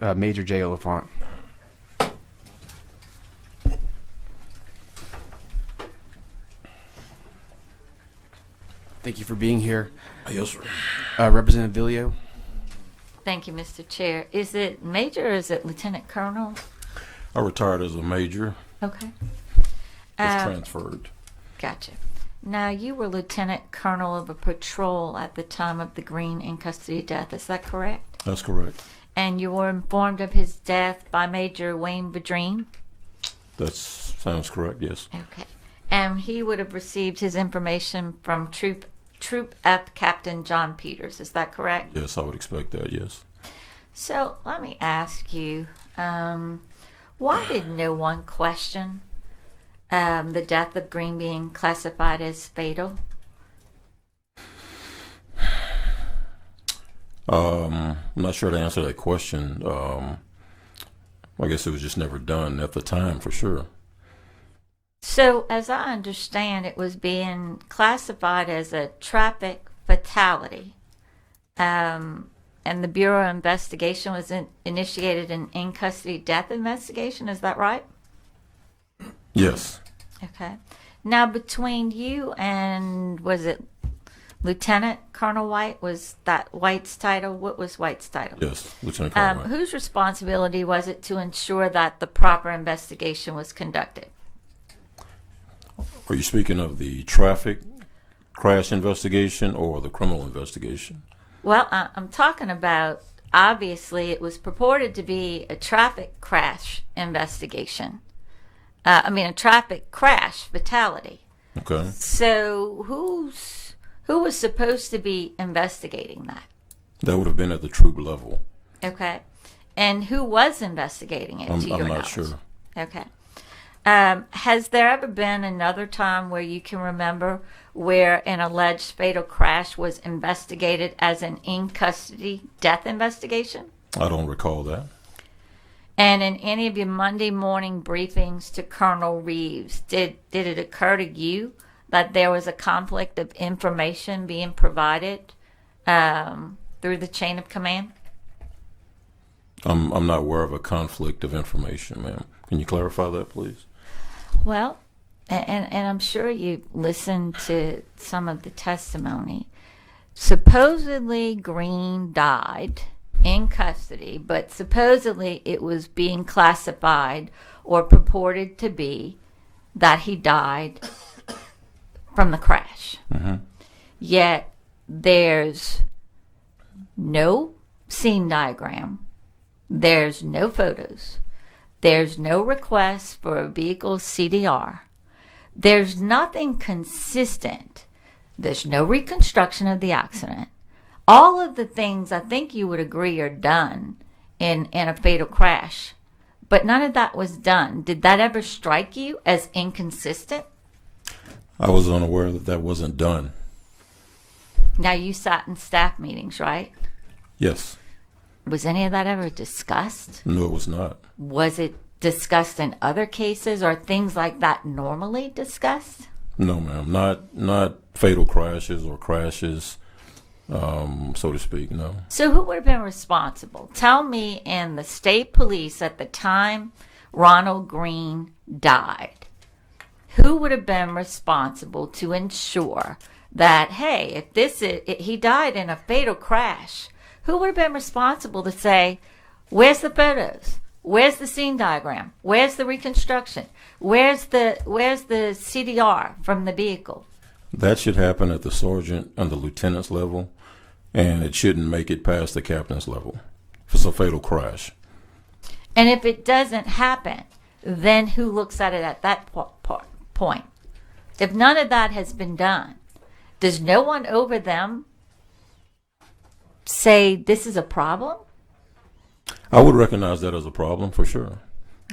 Major J. Oliphant. Thank you for being here. Yes, sir. Representative Villio. Thank you, Mr. Chair. Is it Major or is it Lieutenant Colonel? I retired as a major. Okay. Was transferred. Gotcha. Now, you were Lieutenant Colonel of a patrol at the time of the Greene in custody death. Is that correct? That's correct. And you were informed of his death by Major Wayne Vadreen? That sounds correct, yes. Okay. And he would have received his information from Troop F Captain John Peters. Is that correct? Yes, I would expect that, yes. So let me ask you, why did no one question the death of Greene being classified as fatal? I'm not sure to answer that question. I guess it was just never done at the time, for sure. So, as I understand, it was being classified as a traffic fatality. And the Bureau of Investigation was initiated an in-custody death investigation. Is that right? Yes. Okay. Now, between you and, was it Lieutenant Colonel White? Was that White's title? What was White's title? Yes, Lieutenant Colonel White. Whose responsibility was it to ensure that the proper investigation was conducted? Are you speaking of the traffic crash investigation or the criminal investigation? Well, I'm talking about, obviously, it was purported to be a traffic crash investigation. A traffic crash fatality. Okay. So who was supposed to be investigating that? That would have been at the troop level. Okay. And who was investigating it, to your I'm not knowledge? sure. Okay. Has there ever been another time where you can remember where an alleged fatal crash was investigated as an in-custody death investigation? I don't recall that. And in any of your Monday morning briefings to Colonel Reeves, did it occur to you that there was a conflict of information being provided through the chain of command? I'm not aware of a conflict of information, ma'am. Can you clarify that, please? Well, and I'm sure you listened to some of the testimony. Supposedly Greene died in custody, but supposedly it was being classified or purported to be that he died from the crash. Mm-hmm. Yet there's no scene diagram, there's no photos, there's no request for a vehicle CDR, there's nothing consistent, there's no reconstruction of the accident. All of the things I think you would agree are done in a fatal crash, but none of that was done. Did that ever strike you as inconsistent? I was unaware that wasn't done. Now, you sat in staff meetings, right? Yes. Was any of that ever discussed? No, it was not. Was it discussed in other cases? Or things like that normally discussed? No, ma'am. Not fatal crashes or crashes, so to speak, no. So who would have been responsible? Tell me, in the state police at the time Ronald Greene died, who would have been responsible to ensure that, hey, he died in a fatal crash, who would have been responsible to say, where's the photos? Where's the scene diagram? Where's the reconstruction? Where's the CDR from the vehicle? That should happen at the sergeant and the lieutenant's level, and it shouldn't make it past the captain's level if it's a fatal crash. And if it doesn't happen, then who looks at it at that point? If none of that has been done, does no one over them say this is a problem? I would recognize that as a problem for sure.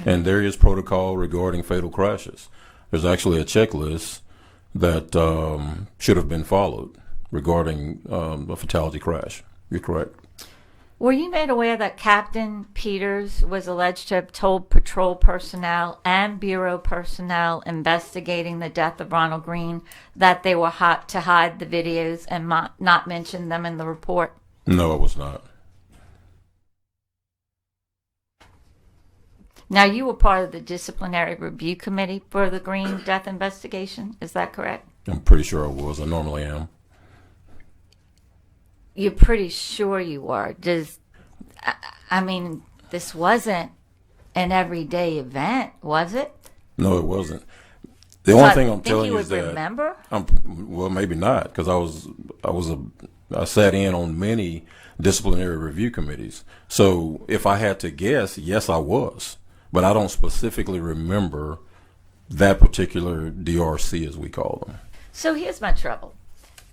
And there is protocol regarding fatal crashes. There's actually a checklist that should have been followed regarding a fatality crash. You're correct. Were you made aware that Captain Peters was alleged to have told patrol personnel and Bureau personnel investigating the death of Ronald Greene that they were to hide the videos and not mention them in the report? No, I was not. Now, you were part of the Disciplinary Review Committee for the Greene death investigation. Is that correct? I'm pretty sure I was. I normally am. You're pretty sure you were. I mean, this wasn't an everyday event, was it? No, it wasn't. The only thing I'm think telling you you would is that remember? well, maybe not, because I sat in on many disciplinary review committees. So if I had to guess, yes, I was, but I don't specifically remember that particular DRC, as we call them. So here's my trouble.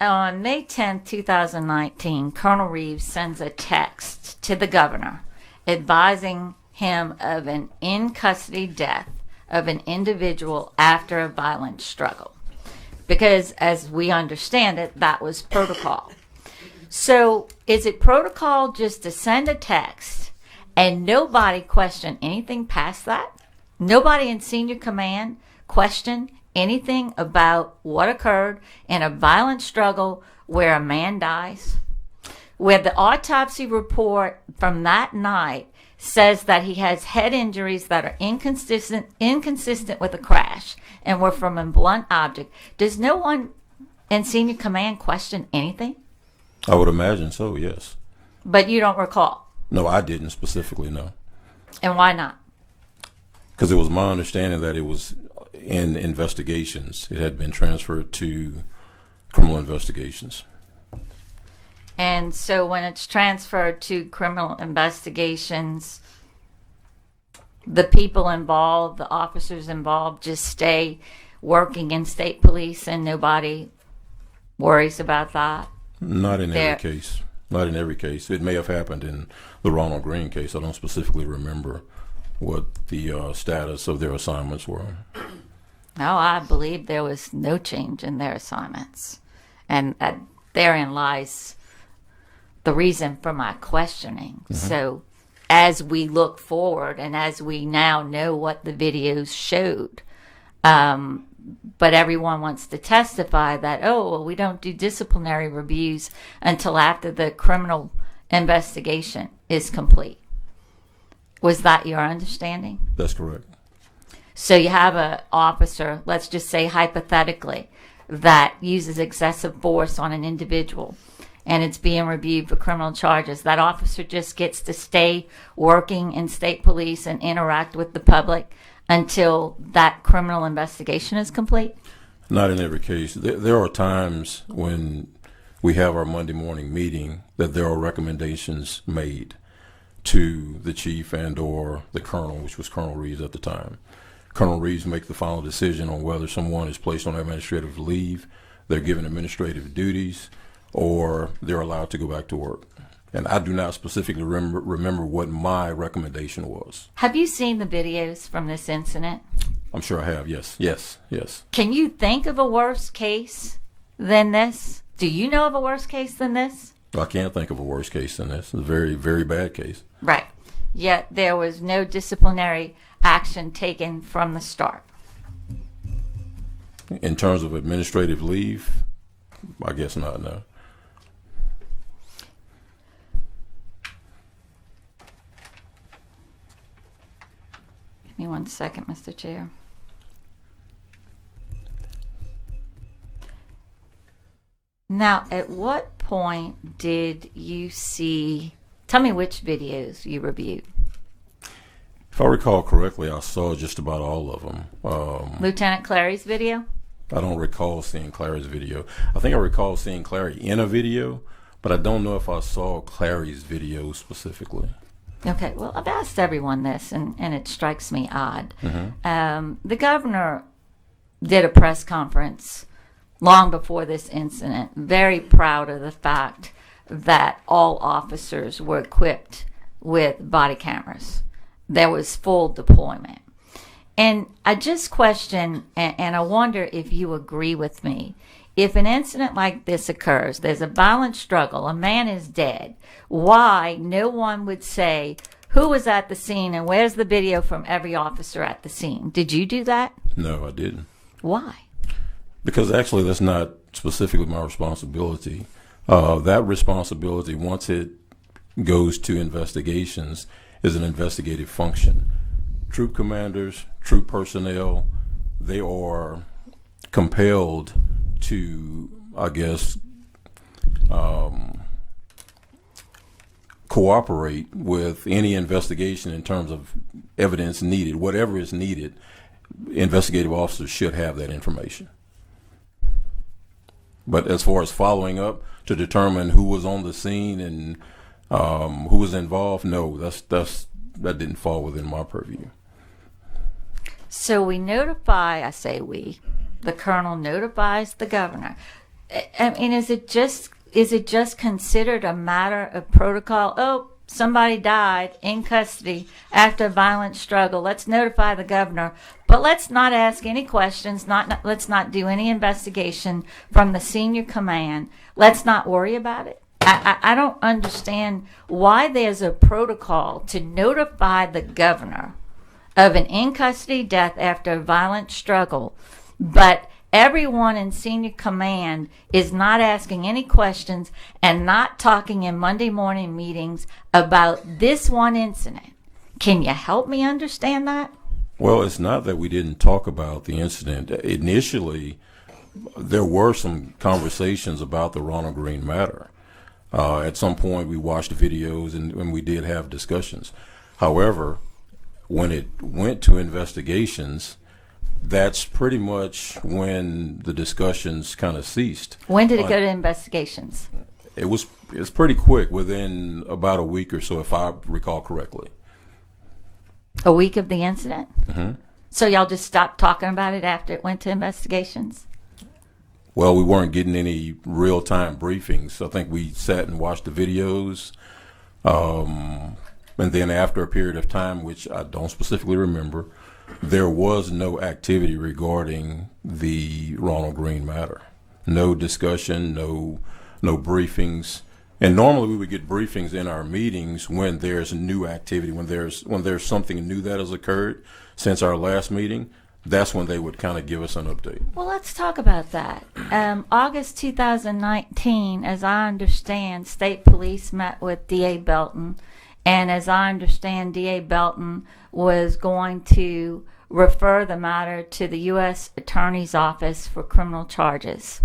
On May 10th, 2019, Colonel Reeves sends a text to the governor advising him of an in-custody death of an individual after a violent struggle. Because, as we understand it, that was protocol. So, is it protocol just to send a text and nobody question anything past that? Nobody in senior command question anything about what occurred in a violent struggle where a man dies? Where the autopsy report from that night says that he has head injuries that are inconsistent with a crash and were from a blunt object. Does no one in senior command question anything? I would imagine so, yes. But you don't recall? No, I didn't specifically, no. And why not? Because it was my understanding that it was in investigations. It had been transferred to criminal investigations. And so when it's transferred to criminal investigations, the people involved, the officers involved, just stay working in state police and nobody worries about that? Not in every case. Not in every case. It may have happened in the Ronald Greene case. I don't specifically remember what the status of their assignments were. No, I believe there was no change in their assignments. And therein lies the reason for my questioning. Mm-hmm. So as we look forward and as we now know what the videos showed, but everyone wants to testify that, oh, well, we don't do disciplinary reviews until after the criminal investigation is complete. Was that your understanding? That's correct. So you have an officer, let's just say hypothetically, that uses excessive force on an individual and it's being reviewed for criminal charges. That officer just gets to stay working in state police and interact with the public until that criminal investigation is complete? Not in every case. There are times when we have our Monday morning meeting that there are recommendations made to the chief and or the colonel, which was Colonel Reeves at the time. Colonel Reeves makes the final decision on whether someone is placed on administrative leave, they're given administrative duties, or they're allowed to go back to work. And I do not specifically remember what my recommendation was. Have you seen the videos from this incident? I'm sure I have, yes. Can you think of a worse case than this? Do you know of a worse case than this? I can't think of a worse case than this. It's a very, very bad case. Right. Yet there was no disciplinary action taken from the start. In terms of administrative leave, I guess not, no. Give me 1 second, Mr. Chair. Now, at what point did you see, tell me which videos you reviewed. If I recall correctly, I saw just about all of them. Lieutenant Clary's video? I don't recall seeing Clary's video. I think I recall seeing Clary in a video, but I don't know if I saw Clary's video specifically. Okay, well, I've asked everyone this, and it strikes me odd. Mm-hmm. The governor did a press conference long before this incident, very proud of the fact that all officers were equipped with body cameras. There was full deployment. And I just question, and I wonder if you agree with me, if an incident like this occurs, there's a violent struggle, a man is dead, why no one would say who was at the scene and where's the video from every officer at the scene? Did you do that? No, I didn't. Why? Because actually that's not specifically my responsibility. That responsibility, once it goes to investigations, is an investigative function. troop commanders, troop personnel, they are compelled to, I guess, cooperate with any investigation in terms of evidence needed. Whatever is needed, investigative officers should have that information. But as far as following up to determine who was on the scene and who was involved, no, that didn't fall within my purview. So we notify, I say we, the colonel notifies the governor. I mean, is it just considered a matter of protocol? Oh, somebody died in custody after a violent struggle. Let's notify the governor, but let's not ask any questions. Let's not do any investigation from the senior command. Let's not worry about it. I don't understand why there's a protocol to notify the governor of an in-custody death after a violent struggle, but everyone in senior command is not asking any questions and not talking in Monday morning meetings about this one incident. Can you help me understand that? Well, it's not that we didn't talk about the incident. Initially, there were some conversations about the Ronald Greene matter. At some point, we watched videos and we did have discussions. However, when it went to investigations, that's pretty much when the discussions kind of ceased. When did it go to investigations? It was pretty quick, within about a week or so, if I recall correctly. A week of the incident? Mm-hmm. So y'all just stopped talking about it after it went to investigations? Well, we weren't getting any real-time briefings. I think we sat and watched the videos. And then after a period of time, which I don't specifically remember, there was no activity regarding the Ronald Greene matter. No discussion, no briefings. And normally we would get briefings in our meetings when there's new activity, when there's something new that has occurred since our last meeting. That's when they would kind of give us an update. Well, let's talk about that. August 2019, as I understand, state police met with D.A. Belton. And as I understand, D.A. Belton was going to refer the matter to the U.S. Attorney's Office for criminal charges.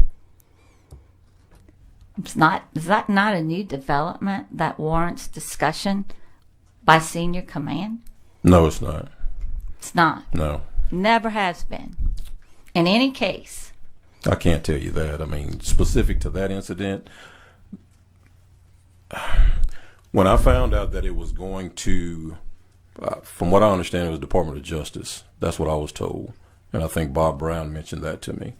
Is that not a new development that warrants discussion by senior command? No, it's not. It's not. No. Never has been. In any case. I can't tell you that. I mean, specific to that incident, when I found out that it was going to, from what I understand, it was Department of Justice. That's what I was told. And I think Bob Brown mentioned that to me.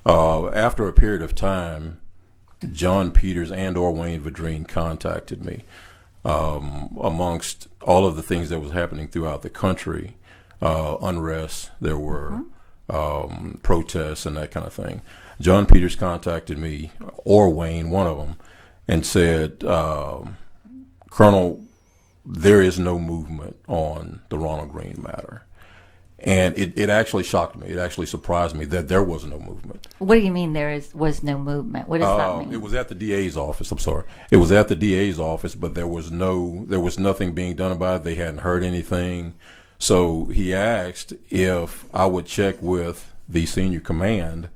After a period of time, John Peters and or Wayne Vadrine contacted me. Amongst all of the things that was happening throughout the country, unrest, there were protests and that kind of thing. John Peters contacted me, or Wayne, one of them, and said, Colonel, there is no movement on the Ronald Greene matter. And it actually shocked me. It actually surprised me that there was no movement. What do you mean was no movement? What does that mean? It was at the DA's office. I'm sorry. It was at the DA's office, but there was nothing being done about it. They hadn't heard anything. So he asked if I would check with the senior command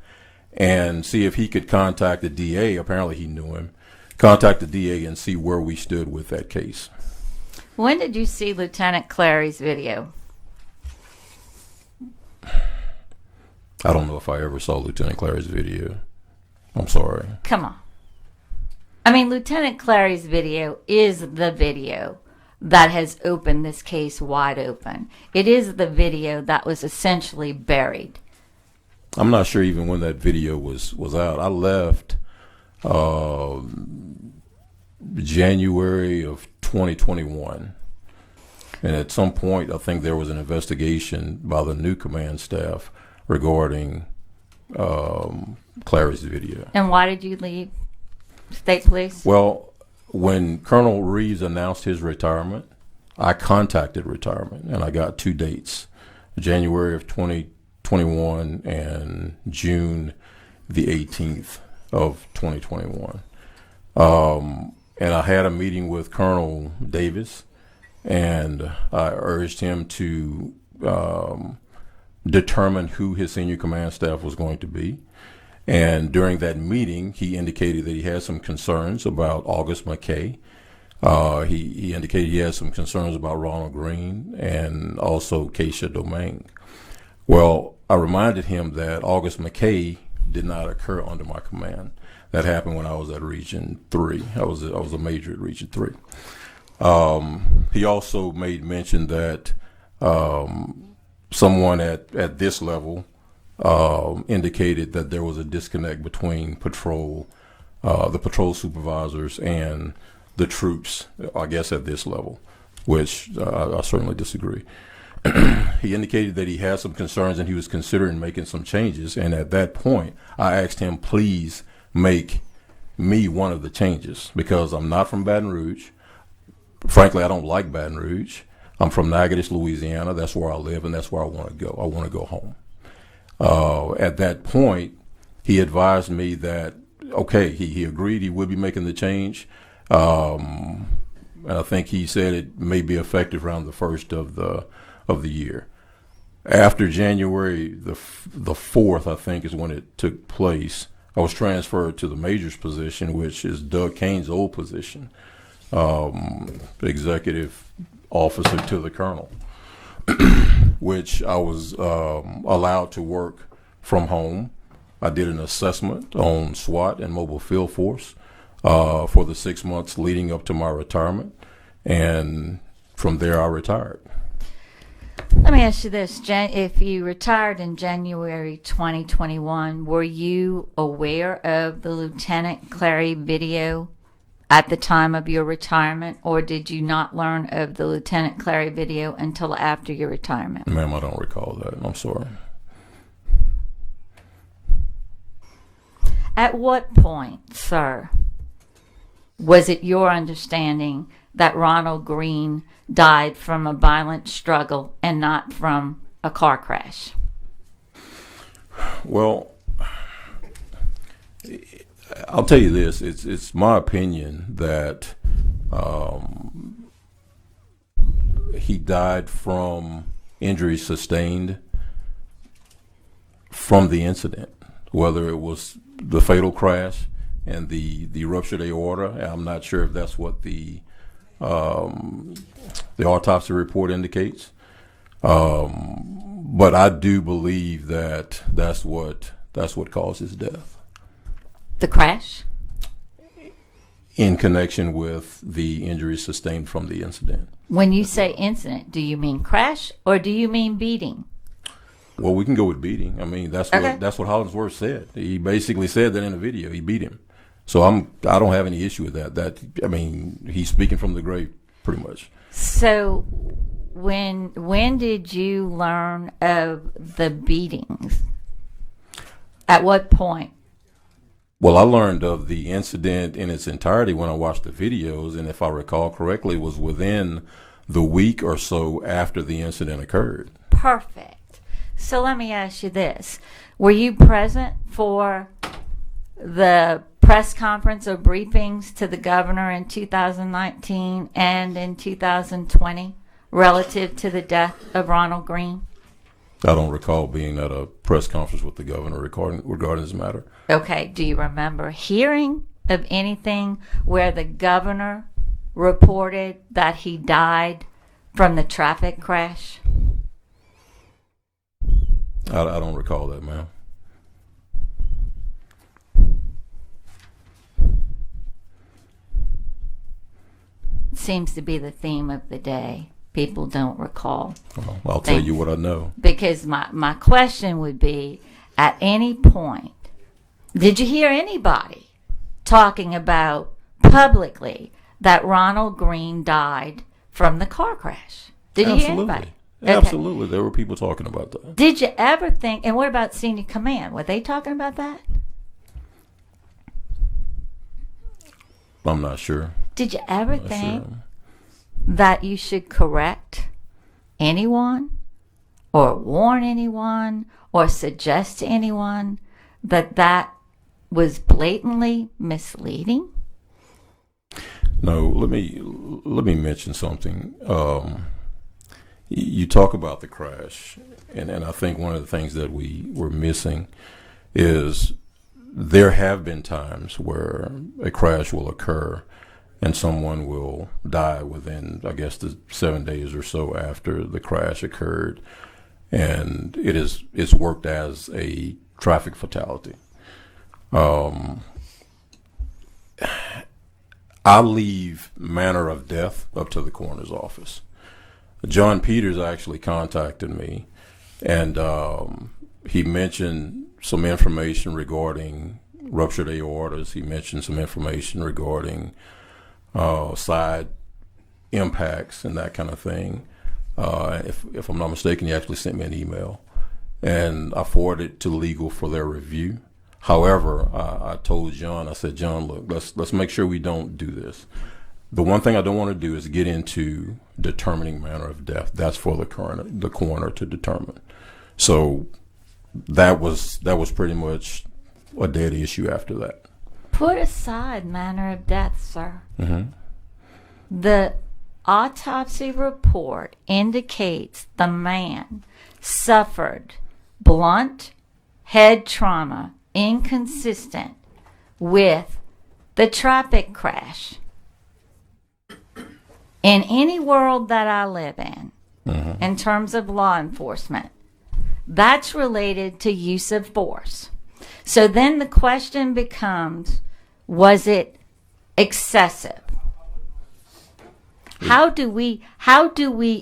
and see if he could contact the DA. Apparently he knew him. Contact the DA and see where we stood with that case. When did you see Lieutenant Clary's video? I don't know if I ever saw Lieutenant Clary's video. I'm sorry. Come on. I mean, Lieutenant Clary's video is the video that has opened this case wide open. It is the video that was essentially buried. I'm not sure even when that video was out. I left January of 2021. And at some point, I think there was an investigation by the new command staff regarding Clary's video. And why did you leave state police? Well, when Colonel Reeves announced his retirement, I contacted retirement, and I got 2 dates, January of 2021 and June the 18th of 2021. And I had a meeting with Colonel Davis, and I urged him to determine who his senior command staff was going to be. And during that meeting, he indicated that he had some concerns about August McKay. He indicated he had some concerns about Ronald Greene and also Keisha Domingue. Well, I reminded him that August McKay did not occur under my command. That happened when I was at Region 3. I was a major at Region 3. He also made mention that someone at this level indicated that there was a disconnect between the patrol supervisors and the troops, I guess, at this level, which I certainly disagree. He indicated that he had some concerns and he was considering making some changes. And at that point, I asked him, please make me one of the changes, because I'm not from Baton Rouge. Frankly, I don't like Baton Rouge. I'm from Natchitoches, Louisiana. That's where I live, and that's where I want to go. I want to go home. At that point, he advised me that, okay, he agreed he would be making the change. And I think he said it may be effective around the first of the year. After January the 4th, I think, is when it took place, I was transferred to the major's position, which is Doug Kane's old position, executive officer to the colonel, which I was allowed to work from home. I did an assessment on SWAT and mobile field force for the 6 months leading up to my retirement, and from there I retired. Let me ask you this. If you retired in January 2021, were you aware of the Lieutenant Clary video at the time of your retirement, or did you not learn of the Lieutenant Clary video until after your retirement? Ma'am, I don't recall that. I'm sorry. At what point, sir, was it your understanding that Ronald Greene died from a violent struggle and not from a car crash? Well, I'll tell you this. It's my opinion that he died from injuries sustained from the incident, whether it was the fatal crash and the ruptured aorta. I'm not sure if that's what the autopsy report indicates, but I do believe that that's what caused his death. The crash? In connection with the injuries sustained from the incident. When you say incident, do you mean crash or do you mean beating? Well, we can go with beating. I mean, that's what Hollingsworth said. He basically said that in the video. He beat him. So I don't have any issue with that. I mean, he's speaking from the grave, pretty much. So when did you learn of the beatings? At what point? Well, I learned of the incident in its entirety when I watched the videos, and if I recall correctly, it was within the week or so after the incident occurred. Perfect. So let me ask you this. Were you present for the press conference or briefings to the governor in 2019 and in 2020 relative to the death of Ronald Greene? I don't recall being at a press conference with the governor regarding this matter. Okay. Do you remember hearing of anything where the governor reported that he died from the traffic crash? I don't recall that, ma'am. Seems to be the theme of the day. People don't recall. Well, I'll tell you what I know. Because my question would be, at any point, did you hear anybody talking about publicly that Ronald Greene died from the car crash? Did you hear anybody? Okay. Absolutely. There were people talking about that. Did you ever think, and what about senior command? Were they talking about that? I'm not sure. Did you ever think that you should correct anyone or warn anyone or suggest to anyone that that was blatantly misleading? No, let me mention something. You talk about the crash, and I think one of the things that we were missing is there have been times where a crash will occur and someone will die within, I guess, the 7 days or so after the crash occurred, and it's worked as a traffic fatality. I leave manner of death up to the coroner's office. John Peters actually contacted me, and he mentioned some information regarding ruptured aortas. He mentioned some information regarding side impacts and that kind of thing. If I'm not mistaken, he actually sent me an email, and I forwarded it to legal for their review. However, I told John, I said, John, look, let's make sure we don't do this. The one thing I don't want to do is get into determining manner of death. That's for the coroner to determine. So that was pretty much a dead issue after that. Put aside manner of death, sir. Mm-hmm. The autopsy report indicates the man suffered blunt head trauma inconsistent with the traffic crash. In any world that I live in terms of law enforcement, that's related to use of force. So then the question becomes, was it excessive? How do we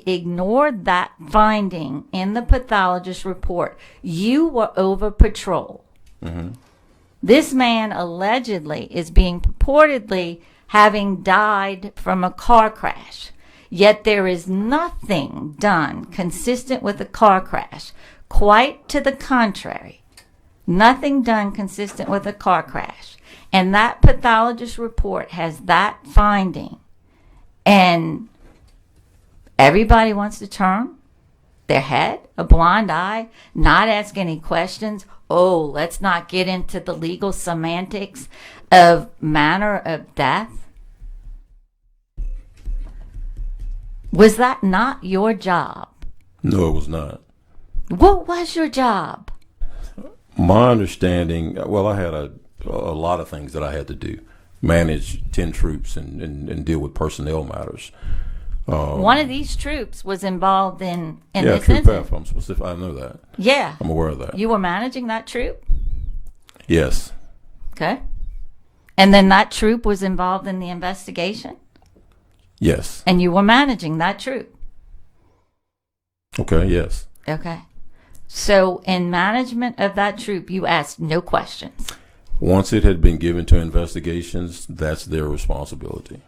ignore that finding in the pathologist report? You were over patrol. Mm-hmm. This man allegedly is being purportedly having died from a car crash. Yet there is nothing done consistent with a car crash. Quite to the contrary. Nothing done consistent with a car crash. And that pathologist report has that finding. And everybody wants to turn their head, a blind eye, not ask any questions. Oh, let's not get into the legal semantics of manner of death. Was that not your job? No, it was not. What was your job? My understanding, well, I had a lot of things that I had to do. Manage 10 troops and deal with personnel matters. One of these troops was involved in this Troop incident. F. I'm specific. I know that. Yeah. I'm aware of that. You were managing that troop? Yes. Okay. And then that troop was involved in the investigation? Yes. And you were managing that troop? Okay. Yes. Okay. So in management of that troop, you asked no questions? Once it had been given to investigations, that's their responsibility.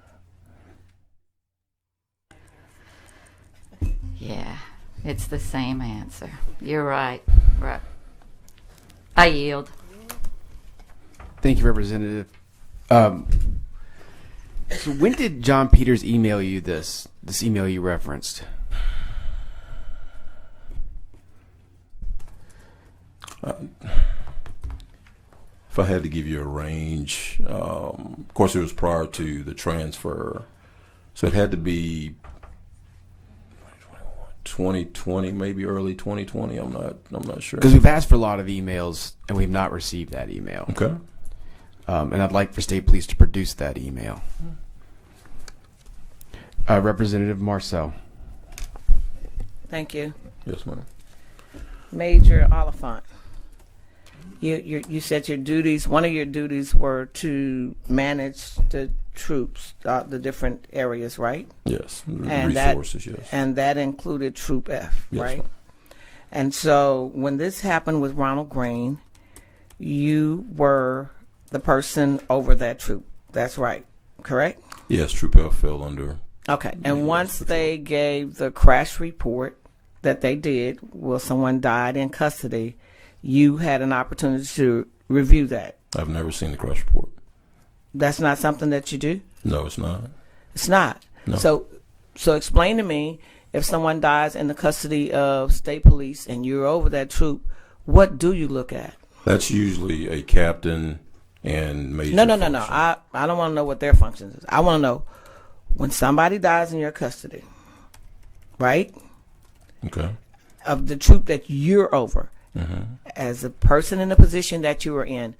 Yeah, it's the same answer. You're right. Right. I yield. Thank you, Representative. So when did John Peters email you this email you referenced? If I had to give you a range, of course it was prior to the transfer, so it had to be 2020, maybe early 2020. I'm not sure. Because we've asked for a lot of emails and we've not received that email. Okay. And I'd like for state police to produce that email. Representative Marcel. Thank you. Yes, ma'am. Major Oliphant. You said your duties, one of your duties were to manage the troops, the different areas, right? Yes. And resources, yes. And that included Troop F, Yes, right? ma'am. And so when this happened with Ronald Greene, you were the person over that troop. That's right, correct? Yes, Troop F fell under. Okay. And Yes, once for they gave the crash report that they did, well, someone died in custody, you had an opportunity to review that. I've never seen the crash report. That's not something that you do? No, it's not. It's not. No. So explain to me, if someone dies in the custody of state police and you're over that troop, what do you look at? That's usually a captain and major. No. function. I don't want to know what their functions is. I want to know when somebody dies in your custody, right? Okay. of the troop that you're over. As a person in the position that you are in,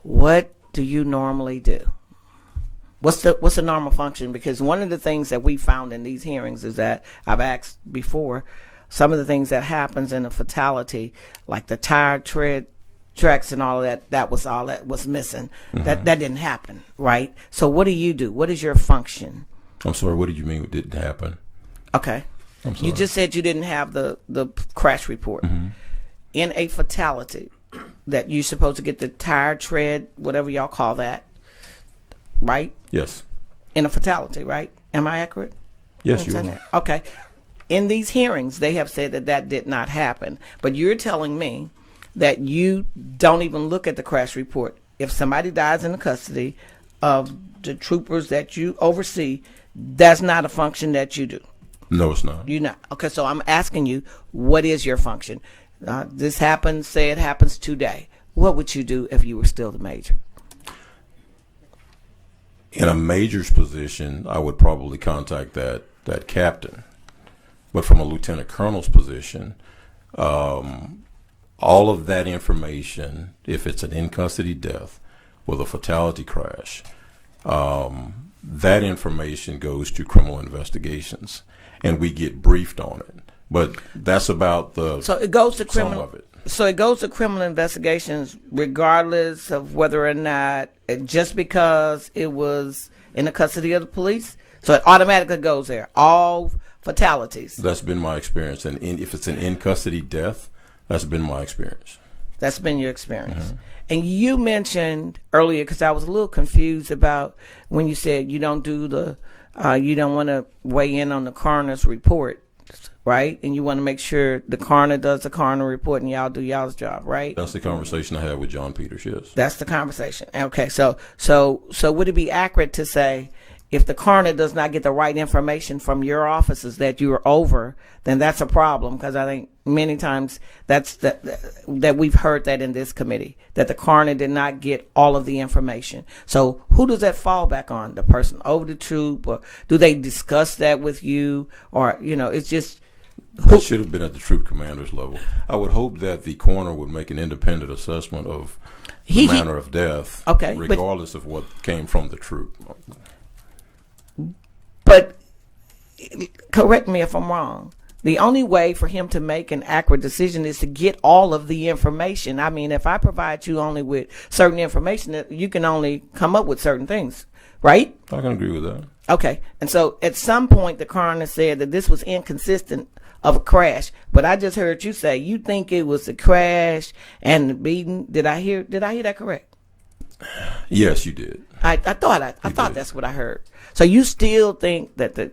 what do you normally do? What's the normal function? Because one of the things that we found in these hearings is that I've asked before, some of the things that happens in a fatality, like the tire tread tracks and all of that, that was missing. That didn't happen, right? So what do you do? What is your function? I'm sorry, what did you mean it didn't happen? Okay. I'm sorry. You just said you didn't have the crash report. In a fatality, that you're supposed to get the tire tread, whatever y'all call that, right? Yes. In a fatality, right? Am I accurate? Yes, in you saying are. that? Okay. In these hearings, they have said that did not happen. But you're telling me that you don't even look at the crash report. If somebody dies in the custody of the troopers that you oversee, that's not a function that you do. No, it's not. You're not. Okay, so I'm asking you, what is your function? This happens, say it happens today. What would you do if you were still the major? In a major's position, I would probably contact that captain. But from a lieutenant colonel's position, all of that information, if it's an in-custody death with a fatality crash, that information goes to criminal investigations, and we get briefed on it. But that's about So it goes to some criminal. of it. So it goes to criminal investigations, regardless of whether or not, just because it was in the custody of the police. So it automatically goes there. All fatalities. That's been my experience. And if it's an in-custody death, that's been my experience. That's been your experience. And you mentioned earlier, because I was a little confused about when you said you don't do you don't want to weigh in on the coroner's report, right? And you want to make sure the coroner does the coroner report and y'all do y'all's job, right? That's the conversation I had with John Peters, yes. That's the conversation. Okay, so would it be accurate to say if the coroner does not get the right information from your offices that you're over, then that's a problem? Because I think many times that we've heard that in this committee, that the coroner did not get all of the information. So who does that fall back on? The person over the troop, or do they discuss that with you? Or, it's just... That should have been at the troop commander's level. I would hope that the coroner would make an independent assessment of the manner of death, Okay, regardless of what came from the troop. But correct me if I'm wrong. The only way for him to make an accurate decision is to get all of the information. I mean, if I provide you only with certain information, you can only come up with certain things, right? I can agree with that. Okay. And so at some point, the coroner said that this was inconsistent of a crash. But I just heard you say you think it was the crash and the beating. Did I hear that correct? Yes, you did. I thought did. that's what I heard. So you still think that the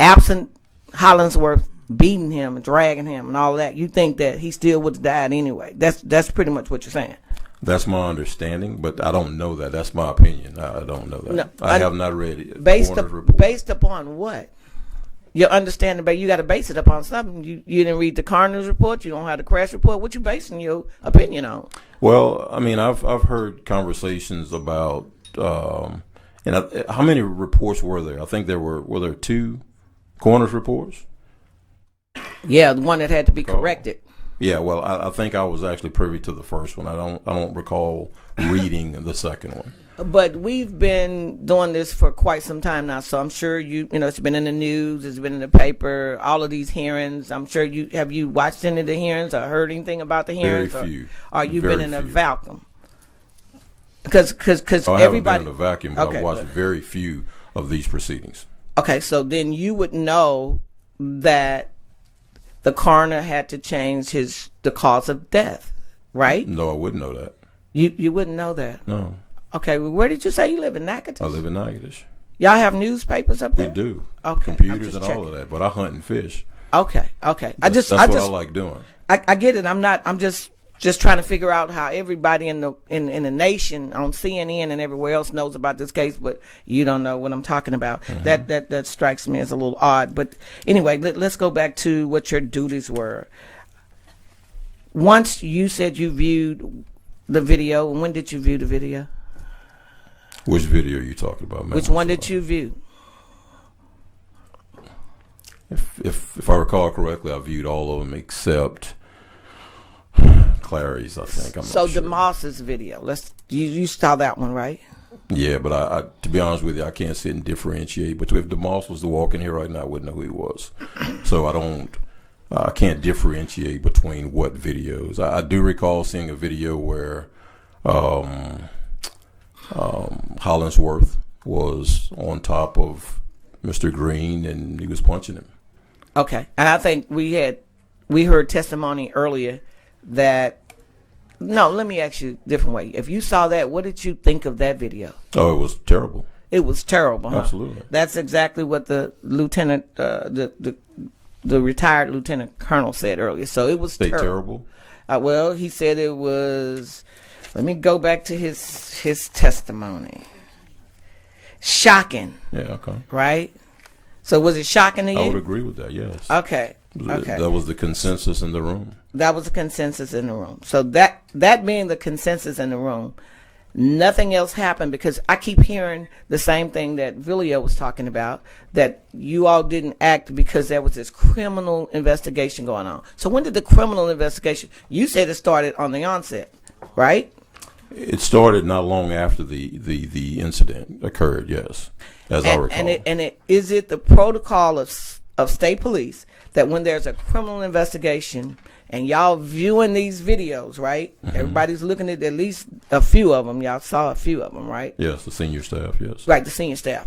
absent Hollingsworth beating him and dragging him and all that, you think that he still would have died anyway? That's pretty much what you're saying. That's my understanding, but I don't know that. That's my opinion. I don't know that. No, I have not read it. Based upon what? Your understanding, but you got to base it upon something. You didn't read the coroner's report. You don't have the crash report. What you basing your opinion on? Well, I mean, I've heard conversations about how many reports were there? I think were there 2 coroner's reports? Yeah, the one that had to be corrected. Yeah, well, I think I was actually privy to the first one. I don't recall reading the second one. But we've been doing this for quite some time now, so I'm sure it's been in the news, it's been in the paper, all of these hearings. I'm sure have you watched any of the hearings or heard anything about the hearings? Very few. Or you've Very been in a few. vacuum? Because I haven't been in a vacuum, but Okay, I've watched good. very few of these proceedings. Okay, so then you would know that the coroner had to change the cause of death, right? No, I wouldn't know that. You wouldn't know that. No, Okay, well, where did you say you live in Natchitoches? I live in Natchitoches. Y'all have newspapers up We there? do. Okay, I'm Computers just and all checking. of that, but I hunt and fish. Okay. That's what I like doing. I get it. I'm just trying to figure out how everybody in the nation on CNN and everywhere else knows about this case, but you don't know what I'm talking about. That strikes me as a little odd. But anyway, let's go back to what your duties were. Once you said you viewed the video, when did you view the video? Which video are you talking about, man? Which one did you view? if I recall correctly, I viewed all of them except Clary's, I think. I'm So not sure. DeMoss's video. You saw that one, right? Yeah, but I to be honest with you, I can't sit and differentiate. But if DeMoss was to walk in here right now, I wouldn't know who he was. So I can't differentiate between what videos. I do recall seeing a video where Hollingsworth was on top of Mr. Greene and he was punching him. Okay. And I think we heard testimony earlier that. No, let me ask you a different way. If you saw that, what did you think of that video? Oh, it was terrible. It was terrible, huh? Absolutely. That's exactly what the lieutenant, the retired lieutenant colonel said earlier. So it was Terrible. Well, he said it was. Let me go back to his testimony. Shocking. Yeah. Okay. Right. So was it shocking to you? I would agree with that. Yes. Okay. Okay. That was the consensus in the room. That was the consensus in the room. So that being the consensus in the room, nothing else happened, because I keep hearing the same thing that Villia was talking about, that you all didn't act because there was this criminal investigation going on. So when did the criminal investigation? You said it started on the onset, right? It started not long after the incident occurred. Yes, as I recall. Is it the protocol of state police that when there's a criminal investigation and y'all viewing these videos, right? Mm-hmm. Everybody's looking at least a few of them. Y'all saw a few of them, right? Yes, the senior staff, yes. Right, the senior staff.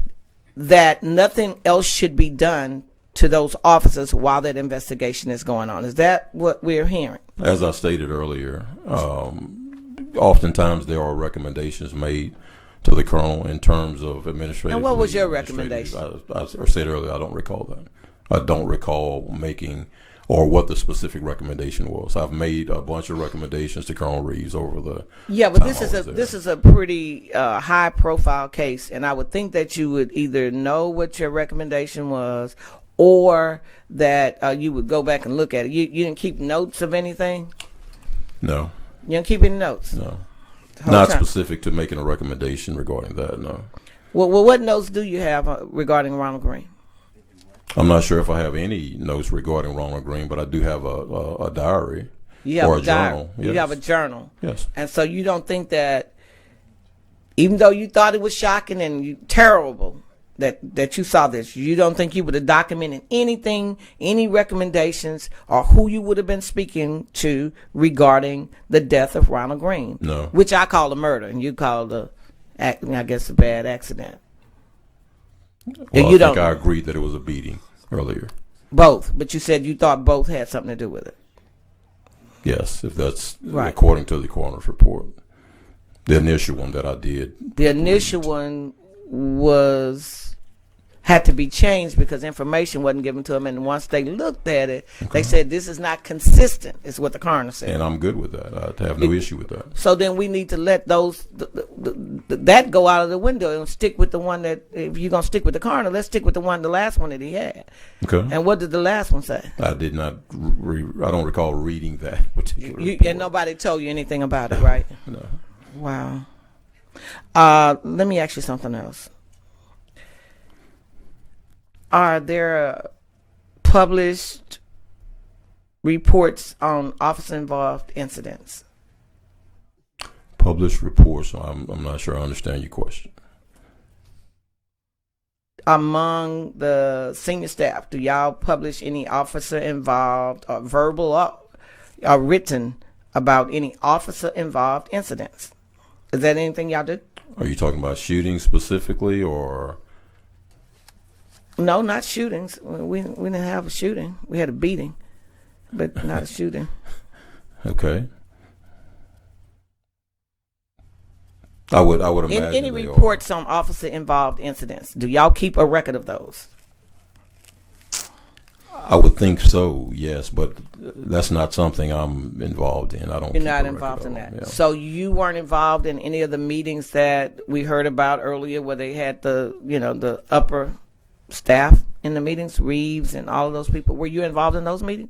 That nothing else should be done to those officers while that investigation is going on. Is that what we're hearing? As I stated earlier, oftentimes there are recommendations made to the colonel in terms of administrative. And what was your recommendation? I said earlier, I don't recall that. I don't recall making or what the specific recommendation was. I've made a bunch of recommendations to Colonel Reeves over the but this is a pretty high profile case, and I would think that you would either know what your recommendation was, or that you would go back and look at it. You didn't keep notes of anything? No. You didn't keep any notes? No. Not specific to making a recommendation regarding that, no. Well, what notes do you have regarding Ronald Greene? I'm not sure if I have any notes regarding Ronald Greene, but I do have a diary or a journal. Yes. You have a journal. Yes. And so you don't think that, even though you thought it was shocking and terrible that you saw this, you don't think you would have documented anything, any recommendations, or who you would have been speaking to regarding the death of Ronald Greene? No. Which I call a murder, and you call a bad accident. Well, I think I agreed that it was a beating earlier. Both, but you said you thought both had something to do with it. Yes, if that's right. According to the coroner's report. The initial one that I did. The initial one had to be changed because information wasn't given to them, and once they looked at it, they said this is not consistent, is what the coroner said. And I'm good with that. I have no issue with that. So then we need to let those that go out of the window and stick with the one that, if you're going to stick with the coroner, let's stick with the last one that he had. Okay. And what did the last one say? I did not I don't recall reading that particular report. And nobody told you anything about it, right? No. Wow. Let me ask you something else. Are there published reports on officer-involved incidents? Published reports? I'm not sure I understand your question. Among the senior staff, do y'all publish any officer-involved, or verbal or written, about any officer-involved incidents? Is that anything y'all do? Are you talking about shootings specifically, or? No, not shootings. We didn't have a shooting. We had a beating, but not a shooting. Okay. I would imagine. Any reports on officer-involved incidents? Do y'all keep a record of those? I would think so, yes, but that's not something I'm involved in. I don't. You're not involved in that. Yeah. So you weren't involved in any of the meetings that we heard about earlier, where they had the upper staff in the meetings, Reeves and all of those people. Were you involved in those meetings?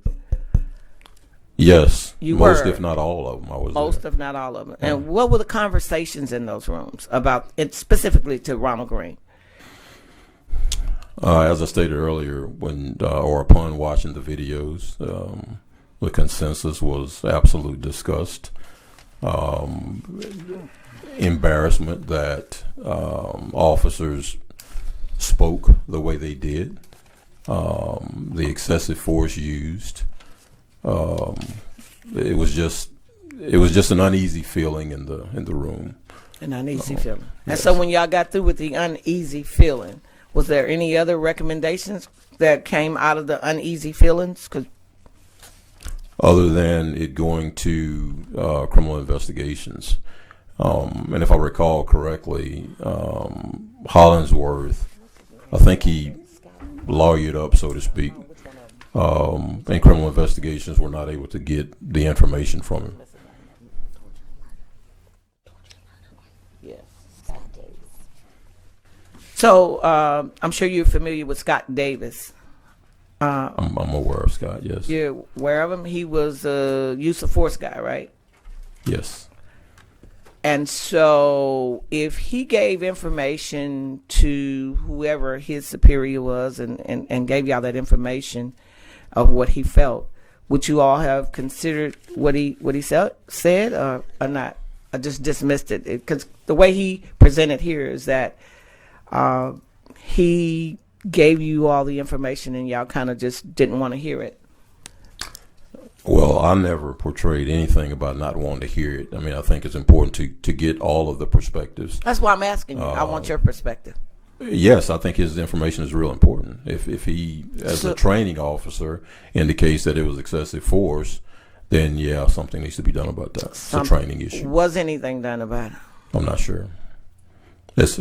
Yes, most were. if not all of them. I was most there. if not all of them. And what were the conversations in those rooms about it, specifically to Ronald Greene? As I stated earlier, when or upon watching the videos, the consensus was absolute disgust, embarrassment that officers spoke the way they did, the excessive force used. It was just an uneasy feeling in the room. An uneasy feeling. And yes. so when y'all got through with the uneasy feeling, was there any other recommendations that came out of the uneasy feelings? 'Cause Other than it going to criminal investigations. And if I recall correctly, Hollingsworth, I think he lawyered up, so to speak, and criminal investigations were not able to get the information from him. So I'm sure you're familiar with Scott Davis. I'm aware of Scott, yes. You're aware of him? He was a use of force guy, right? Yes. And so if he gave information to whoever his superior was and gave y'all that information of what he felt, would you all have considered what he said or not? I just dismissed it because the way he presented here is that he gave you all the information and y'all kind of just didn't want to hear it. Well, I never portrayed anything about not wanting to hear it. I mean, I think it's important to get all of the perspectives. That's why I'm asking you. I want your perspective. Yes, I think his information is real important. If he, as a training officer, indicates that it was excessive force, then yeah, something needs to be done about that. It's a training issue. Was anything done about it? I'm not sure. It's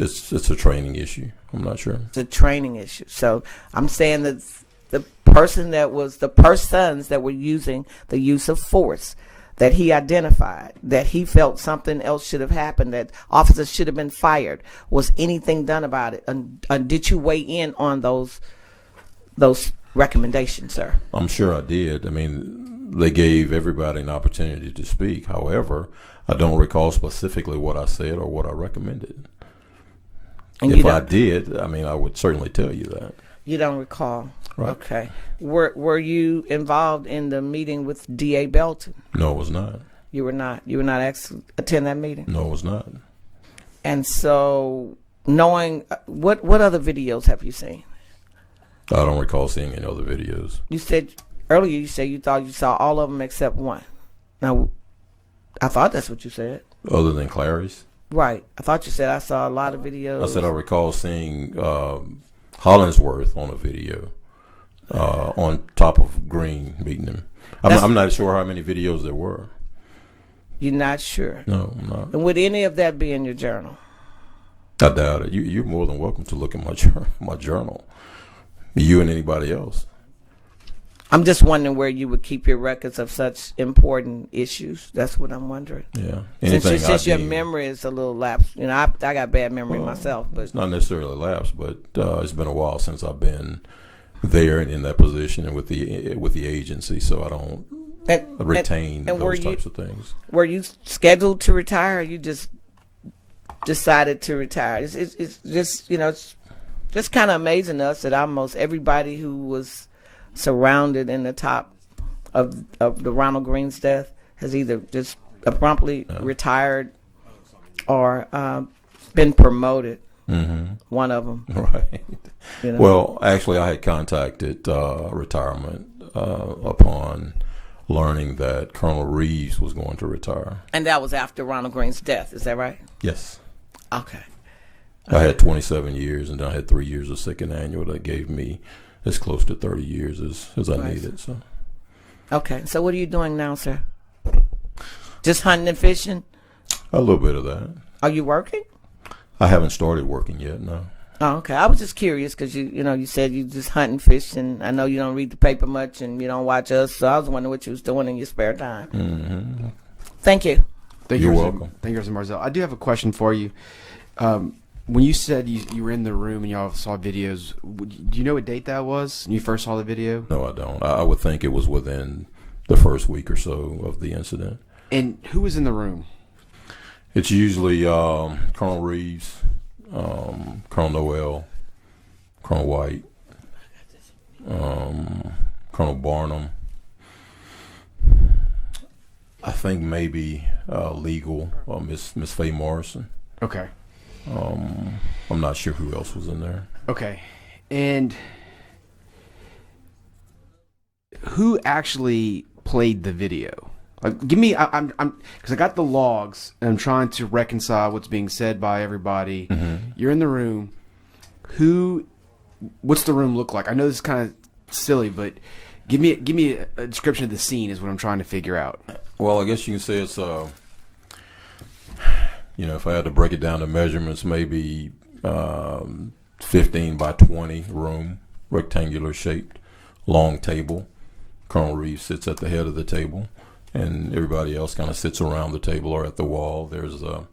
a training issue. I'm not sure. It's a training issue. So I'm saying that the persons that were using the use of force, that he identified, that he felt something else should have happened, that officers should have been fired. Was anything done about it? And did you weigh in on those recommendations, sir? I'm sure I did. I mean, they gave everybody an opportunity to speak. However, I don't recall specifically what I said or what I recommended. And if I did, I mean, I would certainly tell you that. You don't recall? Right. Okay. Were you involved in the meeting with D.A. Belton? No, it was not. You were not. You were not asked to attend that meeting? No, it was not. And so, knowing what other videos have you seen? I don't recall seeing any other videos. You said earlier you thought you saw all of them except one. Now, I thought that's what you said. Other than Clary's? Right. I thought you said I saw a lot of videos. I said I recall seeing Hollingsworth on a video on top of Greene meeting him. I'm not sure how many videos there were. You're not sure? No, I'm not. And would any of that be in your journal? I doubt it. You're more than welcome to look at my journal. You and anybody else. I'm just wondering where you would keep your records of such important issues. That's what I'm wondering. Yeah. Since your memory is a little lapsed. You know, I got bad memory myself. But it's not necessarily lapsed, but it's been a while since I've been there and in that position and with the agency, so I don't retain those types of things. Were you scheduled to retire, or you just decided to retire? It's just, you know, it's just kind of amazing to us that almost everybody who was surrounded in the top of the Ronald Greene's death has either just abruptly retired or been promoted. Mm-hmm. One of them. Right. You know? Well, actually, I had contacted retirement upon learning that Colonel Reeves was going to retire. And that was after Ronald Greene's death, is that right? Yes. Okay. I had 27 years, and then I had 3 years of second annual that gave me as close to 30 years as I needed. So. Okay. So what are you doing now, sir? Just hunting and fishing? A little bit of that. Are you working? I haven't started working yet, no. Oh, okay. I was just curious because you said you just hunt and fish, and I know you don't read the paper much and you don't watch us, so I was wondering what you was doing in your spare time. Mm-hmm. Thank you. You're welcome. Thank you, Mr. Marzell. I do have a question for you. When you said you were in the room and y'all saw videos, do you know what date that was when you first saw the video? No, I don't. I would think it was within the first week or so of the incident. And who was in the room? It's usually Colonel Reeves, Colonel Noel, Colonel White, Colonel Barnum. I think maybe legal, Miss Faye Morrison. Okay. I'm not sure who else was in there. Okay. And who actually played the video? Like, give me. I'm because I got the logs and I'm trying to reconcile what's being said by everybody. You're in the room. What's the room look like? I know this is kind of silly, but give me a description of the scene is what I'm trying to figure out. Well, I guess you can say it's if I had to break it down to measurements, maybe 15 by 20 room, rectangular shaped, long table. Colonel Reeves sits at the head of the table, and everybody else kind of sits around the table or at the wall. There's a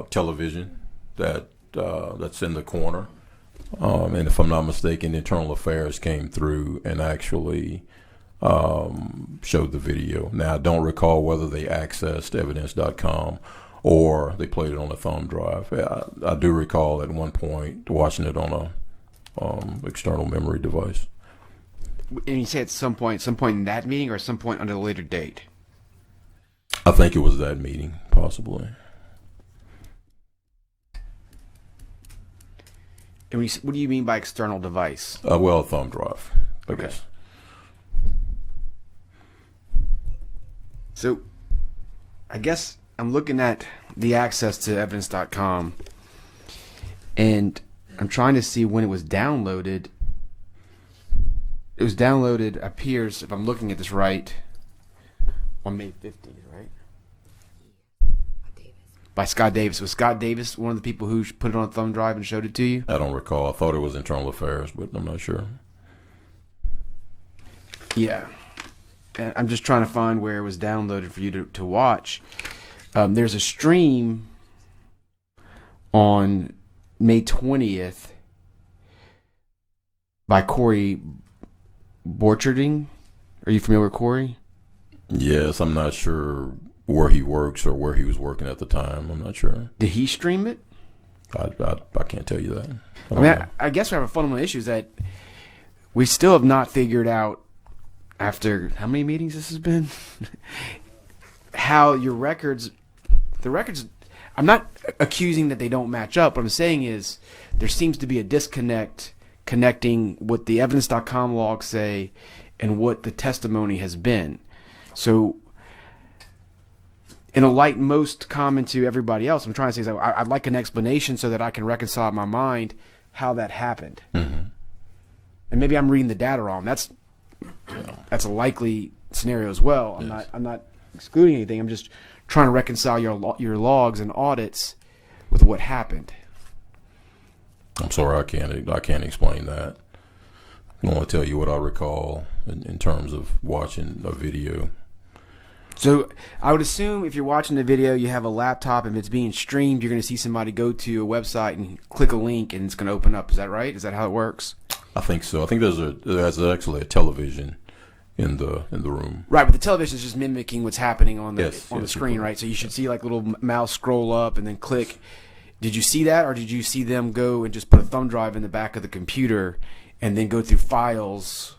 television that's in the corner, and if I'm not mistaken, Internal Affairs came through and actually showed the video. Now, I don't recall whether they accessed evidence.com or they played it on a thumb drive. I do recall at one point watching it on a external memory device. And you say at some point in that meeting or some point on a later date? I think it was that meeting, possibly. And what do you mean by external device? Well, a thumb drive, I guess. So, I guess I'm looking at the access to evidence.com, and I'm trying to see when it was downloaded. It was downloaded, appears, if I'm looking at this right, on May 15th, right? By Scott Davis. Was Scott Davis one of the people who put it on a thumb drive and showed it to you? I don't recall. I thought it was Internal Affairs, but I'm not sure. Yeah. And I'm just trying to find where it was downloaded for you to watch. There's a stream on May 20th by Corey Borcherding. Are you familiar with Corey? Yes, I'm not sure where he works or where he was working at the time. I'm not sure. Did he stream it? I can't tell you that. I guess we have a fundamental issue is that we still have not figured out, after how many meetings this has been, how the records, I'm not accusing that they don't match up. What I'm saying is there seems to be a disconnect connecting what the evidence.com logs say and what the testimony has been. So, in a light most common to everybody else, I'm trying to say is I'd like an explanation so that I can reconcile in my mind how that happened. Mm-hmm. And maybe I'm reading the data wrong. That's a likely scenario as well. I'm not excluding anything. I'm just trying to reconcile your logs and audits with what happened. I'm sorry, I can't explain that. I want to tell you what I recall in terms of watching a video. So I would assume if you're watching the video, you have a laptop, and if it's being streamed, you're going to see somebody go to a website and click a link, and it's going to open up. Is that right? Is that how it works? I think so. I think there's actually a television in the room. Right, but the television is just mimicking what's happening on the screen, right? So you should see like little mouse scroll up and then click. Did you see that, or did you see them go and just put a thumb drive in the back of the computer and then go through files?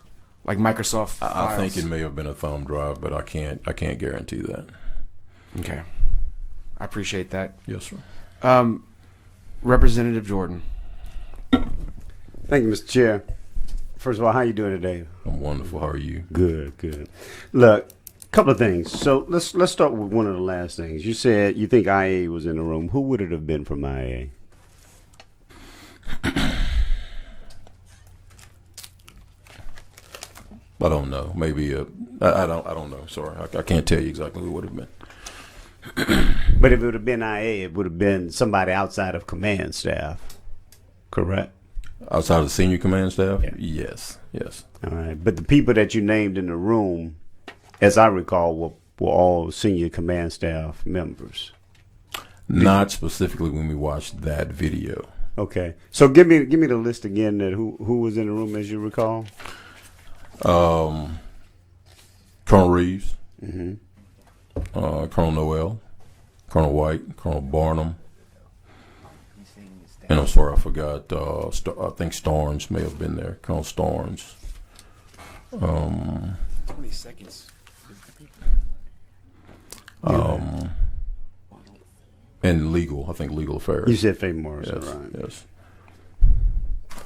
Like Microsoft files. I think it may have been a thumb drive, but I can't guarantee that. Okay, I appreciate that. Yes, sir. Representative Jordan. Thank you, Mr. Chair. First of all, how are you doing today? I'm wonderful. How are you? Good. Look, a couple of things. So let's start with one of the last things. You said you think IA was in the room. Who would it have been from IA? I don't know. Maybe I don't know. Sorry, I can't tell you exactly who it would have been. But if it would have been IA, it would have been somebody outside of command staff, correct? Outside of the senior command staff? Yeah. Yes. All right. But the people that you named in the room, as I recall, were all senior command staff members. Not specifically when we watched that video. Okay. So give me the list again. That who was in the room as you recall? Colonel Reeves, Colonel Noel, Colonel White, Colonel Barnum, And I'm sorry, I forgot. I think Starnes may have been there. Colonel Starnes. 20 seconds. And legal. I think legal affairs. You said Faye Morrison, yes, right? yes.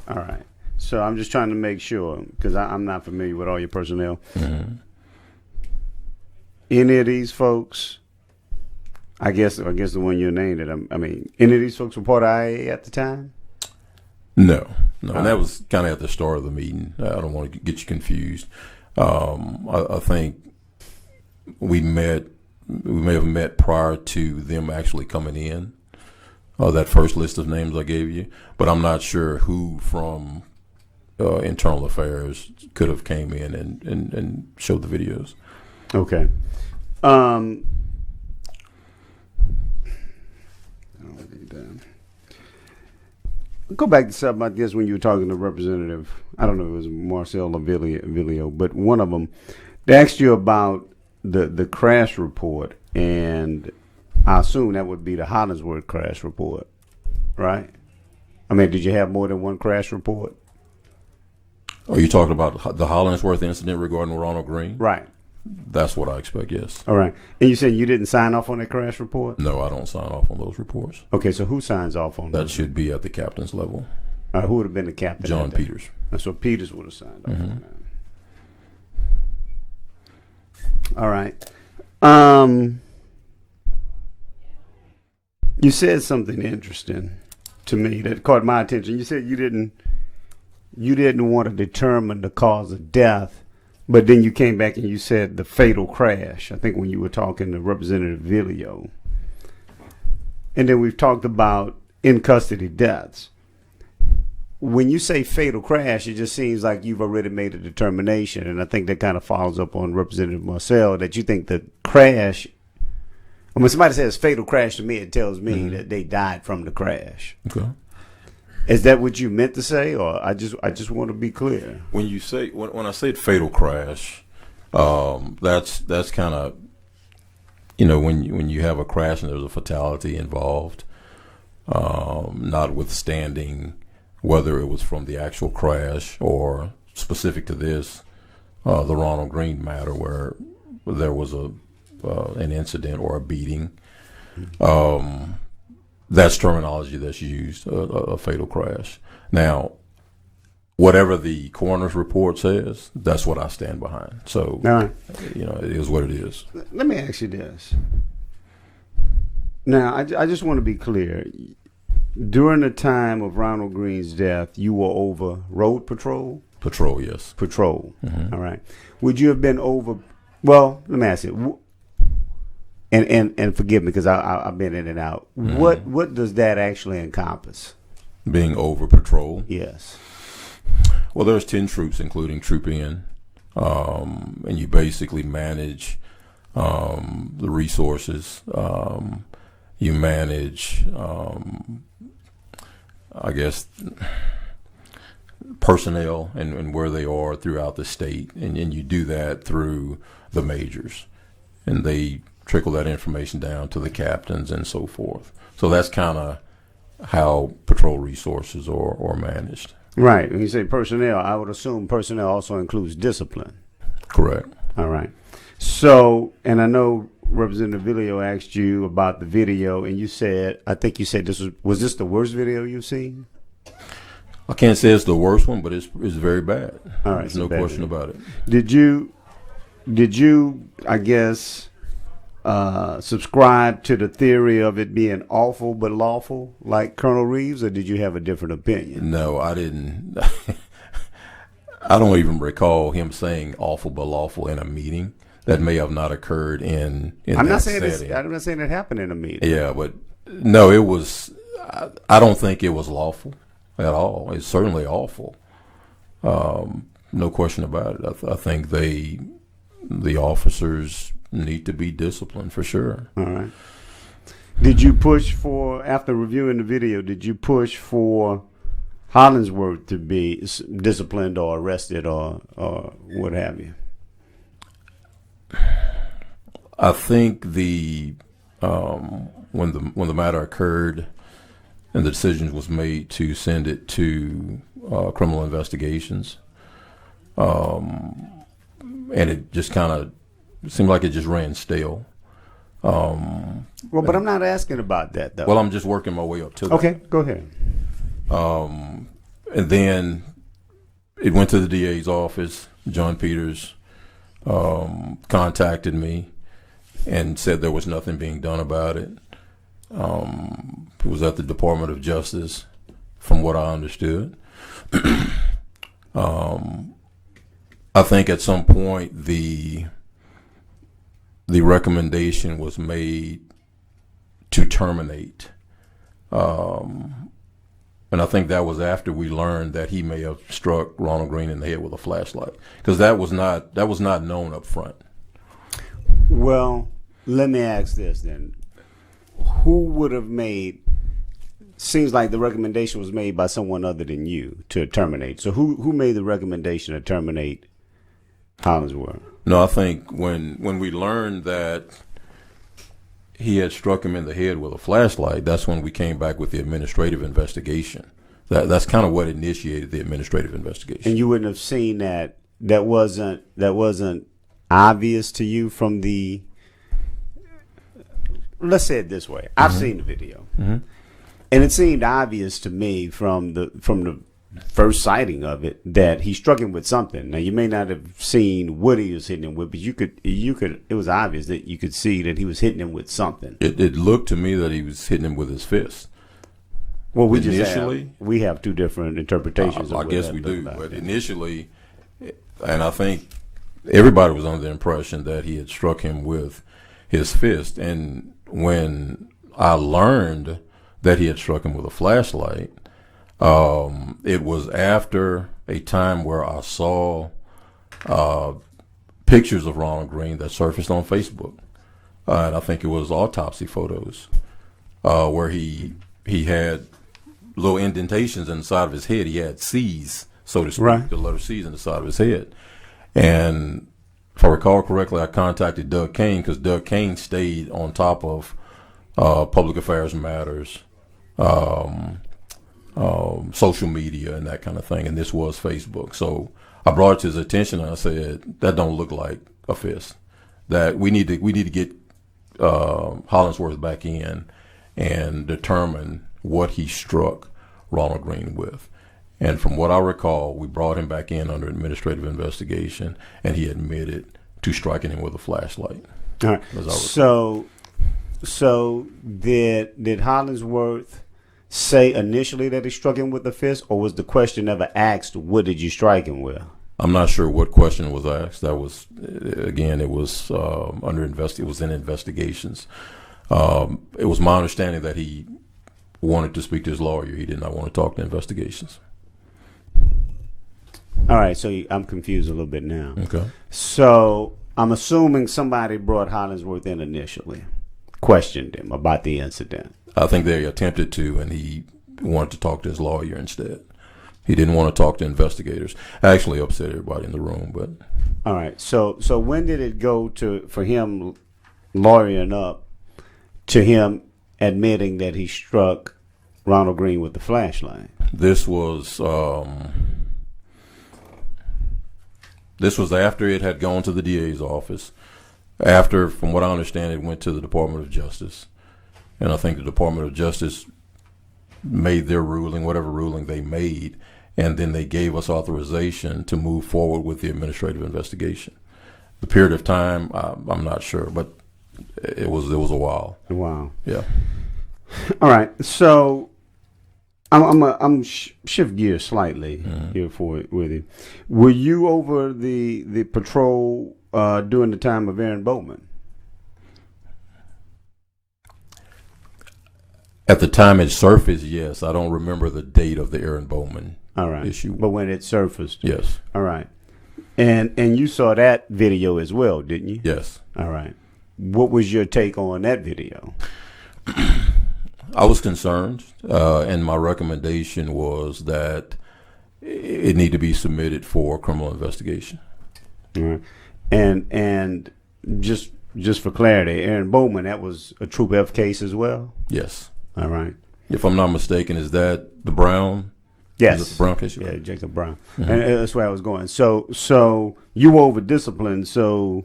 All right. So I'm just trying to make sure, because I'm not familiar with all your personnel. Mm-hmm. Any of these folks, I guess the one you named it. I mean, any of these folks were part of IA at the time? No. And that was kind of at the start of the meeting. I don't want to get you confused. I think we may have met prior to them actually coming in. That first list of names I gave you, but I'm not sure who from internal affairs could have came in and showed the videos. Okay. Go back to something about this when you were talking to Representative, I don't know if it was Marcel or Vilio, but one of them, they asked you about the crash report, and I assume that would be the Hollingsworth crash report, right? I mean, did you have more than one crash report? Are you talking about the Hollingsworth incident regarding Ronald Greene? Right. That's what I expect, yes. All right. And you said you didn't sign off on that crash report? No, I don't sign off on those reports. Okay, so who signs off on That should be at the captain's level. Who would have been the captain? John Peters. That's what Peters would have signed off on that. All right. You said something interesting to me that caught my attention. You said you didn't want to determine the cause of death, but then you came back and you said the fatal crash. I think when you were talking to Representative Vilio. And then we've talked about in custody deaths. When you say fatal crash, it just seems like you've already made a determination, and I think that kind of follows up on Representative Marcel, that you think the crash, when somebody says fatal crash to me, it tells me that they died from the crash. Okay. Is that what you meant to say, or I just want to be clear? When you say when I said fatal crash, that's kind of, when you have a crash and there's a fatality involved, notwithstanding whether it was from the actual crash or specific to this, the Ronald Greene matter where there was an incident or a beating. That's terminology that's used, a fatal crash. Now, whatever the coroner's report says, that's what I stand behind. So, it is what it is. Let me ask you this. Now, I just want to be clear. During the time of Ronald Greene's death, you were over road patrol? Patrol, yes. Patrol. Mm-hmm. All right. Would you have been over? Well, let me ask you. And forgive me because I've been in and out. Mm-hmm. What does that actually encompass? Being over patrol? Yes. Well, there's 10 troops, including Troop N, and you basically manage the resources. You manage, personnel and where they are throughout the state, and you do that through the majors, and they trickle that information down to the captains and so forth. So that's kind of how patrol resources are managed. Right. When you say personnel, I would assume personnel also includes discipline. Correct. All right. So, and I know Representative Vilio asked you about the video, and I think you said was this the worst video you've seen? I can't say it's the worst one, but it's very bad. All right. There's no question about it. Did you, I guess, subscribe to the theory of it being awful but lawful, like Colonel Reeves, or did you have a different opinion? No, I didn't. I don't even recall him saying awful but lawful in a meeting. That may have not occurred in I'm that not saying setting. I'm not saying it happened in a meeting. Yeah, but no, it was. I don't think it was lawful at all. It's certainly awful. No question about it. I think the officers need to be disciplined for sure. All right. Did you push for, after reviewing the video, did you push for Hollingsworth to be disciplined or arrested or what have you? I think when the matter occurred, and the decision was made to send it to criminal investigations. And it just kind of seemed like it just ran stale. Well, but I'm not asking about that, though. Well, I'm just working my way up to that. Okay, go ahead. And then it went to the DA's office. John Peters contacted me and said there was nothing being done about it. It was at the Department of Justice, from what I understood. I think at some point the recommendation was made to terminate. And I think that was after we learned that he may have struck Ronald Greene in the head with a flashlight, because that was not known up front. Well, let me ask this then. Who would have made, seems like the recommendation was made by someone other than you to terminate. So who made the recommendation to terminate Hollingsworth? No, I think when we learned that he had struck him in the head with a flashlight, that's when we came back with the administrative investigation. That's kind of what initiated the administrative investigation. And you wouldn't have seen that wasn't obvious to you from the, let's say it this way. I've seen the video. Mm-hmm. And it seemed obvious to me from the first sighting of it that he struck him with something. Now, you may not have seen what he was hitting him with, but you could. It was obvious that you could see that he was hitting him with something. It looked to me that he was hitting him with his fist. Well, we have two different interpretations. I guess we do, but initially, and I think everybody was under the impression that he had struck him with his fist. And when I learned that he had struck him with a flashlight, it was after a time where I saw pictures of Ronald Greene that surfaced on Facebook, and I think it was autopsy photos, where he had little indentations in the side of his head. He had C's, so to speak, right. The letter C's in the side of his head. And if I recall correctly, I contacted Doug Kane, because Doug Kane stayed on top of public affairs matters, social media and that kind of thing, and this was Facebook. So I brought it to his attention, and I said, that don't look like a fist. That we need to get Hollingsworth back in and determine what he struck Ronald Greene with. And from what I recall, we brought him back in under administrative investigation, and he admitted to striking him with a flashlight. All right. So did Hollingsworth say initially that he struck him with the fist, or was the question ever asked, what did you strike him with? I'm not sure what question was asked. That was, again, it was it was in investigations. It was my understanding that he wanted to speak to his lawyer. He did not want to talk to investigations. All right, so I'm confused a little bit now. Okay. So I'm assuming somebody brought Hollingsworth in initially, questioned him about the incident. I think they attempted to, and he wanted to talk to his lawyer instead. He didn't want to talk to investigators. Actually upset everybody in the room, but. All right. So when did it go for him lawyering up to him admitting that he struck Ronald Greene with the flashlight? This was after it had gone to the DA's office. After, from what I understand, it went to the Department of Justice. And I think the Department of Justice made their ruling, whatever ruling they made, and then they gave us authorization to move forward with the administrative investigation. The period of time, I'm not sure, but it was a while. Wow. Yeah. All right. So I'm shift gears slightly here with you. Were you over the patrol during the time of Aaron Bowman? At the time it surfaced, yes. I don't remember the date of the Aaron Bowman issue. But when it surfaced? Yes. All right. And you saw that video as well, didn't you? Yes. All right. What was your take on that video? I was concerned, and my recommendation was that it need to be submitted for criminal investigation. All right. And just for clarity, Aaron Bowman, that was a Troop F case as well? Yes. All right. If I'm not mistaken, is that the Brown? Yes. Is it the Brown case? Yeah, Jacob Brown. And that's where I was going. So you were over disciplined. So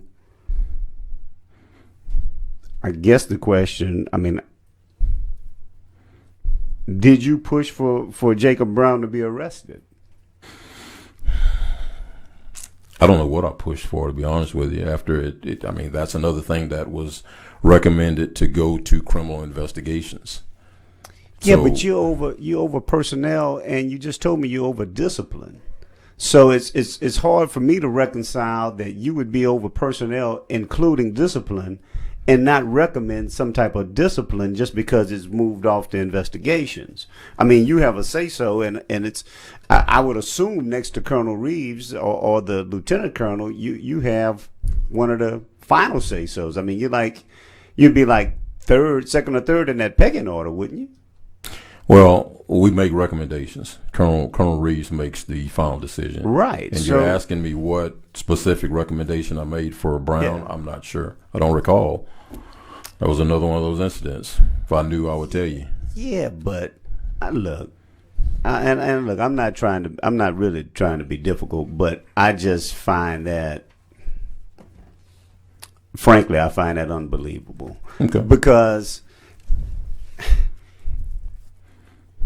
I guess the question, I mean, did you push for Jacob Brown to be arrested? I don't know what I pushed for, to be honest with you. After I mean, that's another thing that was recommended to go to criminal investigations. Yeah, So- but you over personnel, and you just told me you over discipline. So it's hard for me to reconcile that you would be over personnel, including discipline, and not recommend some type of discipline just because it's moved off to investigations. I mean, you have a say so, and it's I would assume next to Colonel Reeves or the Lieutenant Colonel, you have one of the final say so's. I mean, you'd be like second or third in that pecking order, wouldn't you? Well, we make recommendations. Colonel Reeves makes the final decision. Right. And So- you're asking me what specific recommendation I made for Brown? Yeah. I'm not sure. I don't recall. That was another one of those incidents. If I knew, I would tell you. Yeah, but look, I'm not really trying to be difficult, but I just find that, frankly, I find that unbelievable. Okay. Because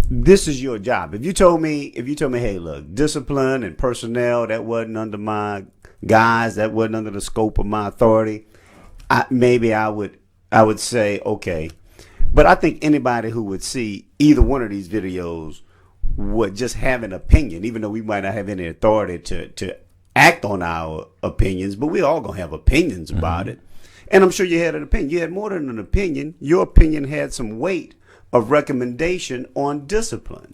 this is your job. If you told me, hey, look, discipline and personnel, that wasn't under my guys, that wasn't under the scope of my authority, maybe I would say, okay. But I think anybody who would see either one of these videos would just have an opinion, even though we might not have any authority to act on our opinions, but we all gonna have opinions about it. And I'm sure you had an opinion. You had more than an opinion. Your opinion had some weight of recommendation on discipline.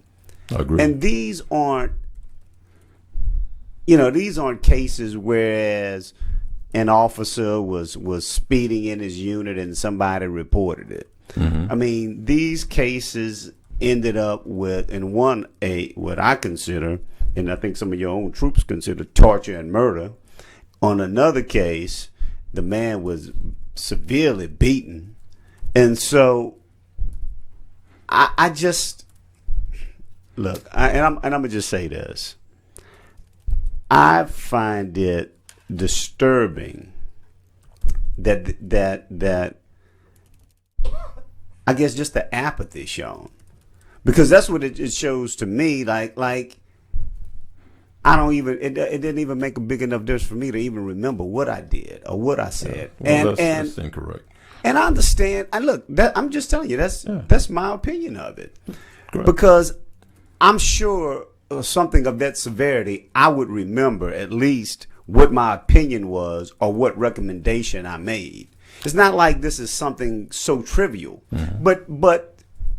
I agree. And these aren't cases whereas an officer was speeding in his unit and somebody reported it. I mean, these cases ended up with, in one, what I consider, and I think some of your own troops consider, torture and murder. On another case, the man was severely beaten. And so I just look, I'm gonna just say this. I find it disturbing that I guess just the apathy shown, because that's what it shows to me. Like I don't even it didn't even make a big enough difference for me to even remember what I did or what I said. Yeah. Well, that's incorrect. And I understand. And look, I'm just telling you that's my opinion of it. Correct. Because I'm sure something of that severity, I would remember at least what my opinion was or what recommendation I made. It's not like this is something so trivial, but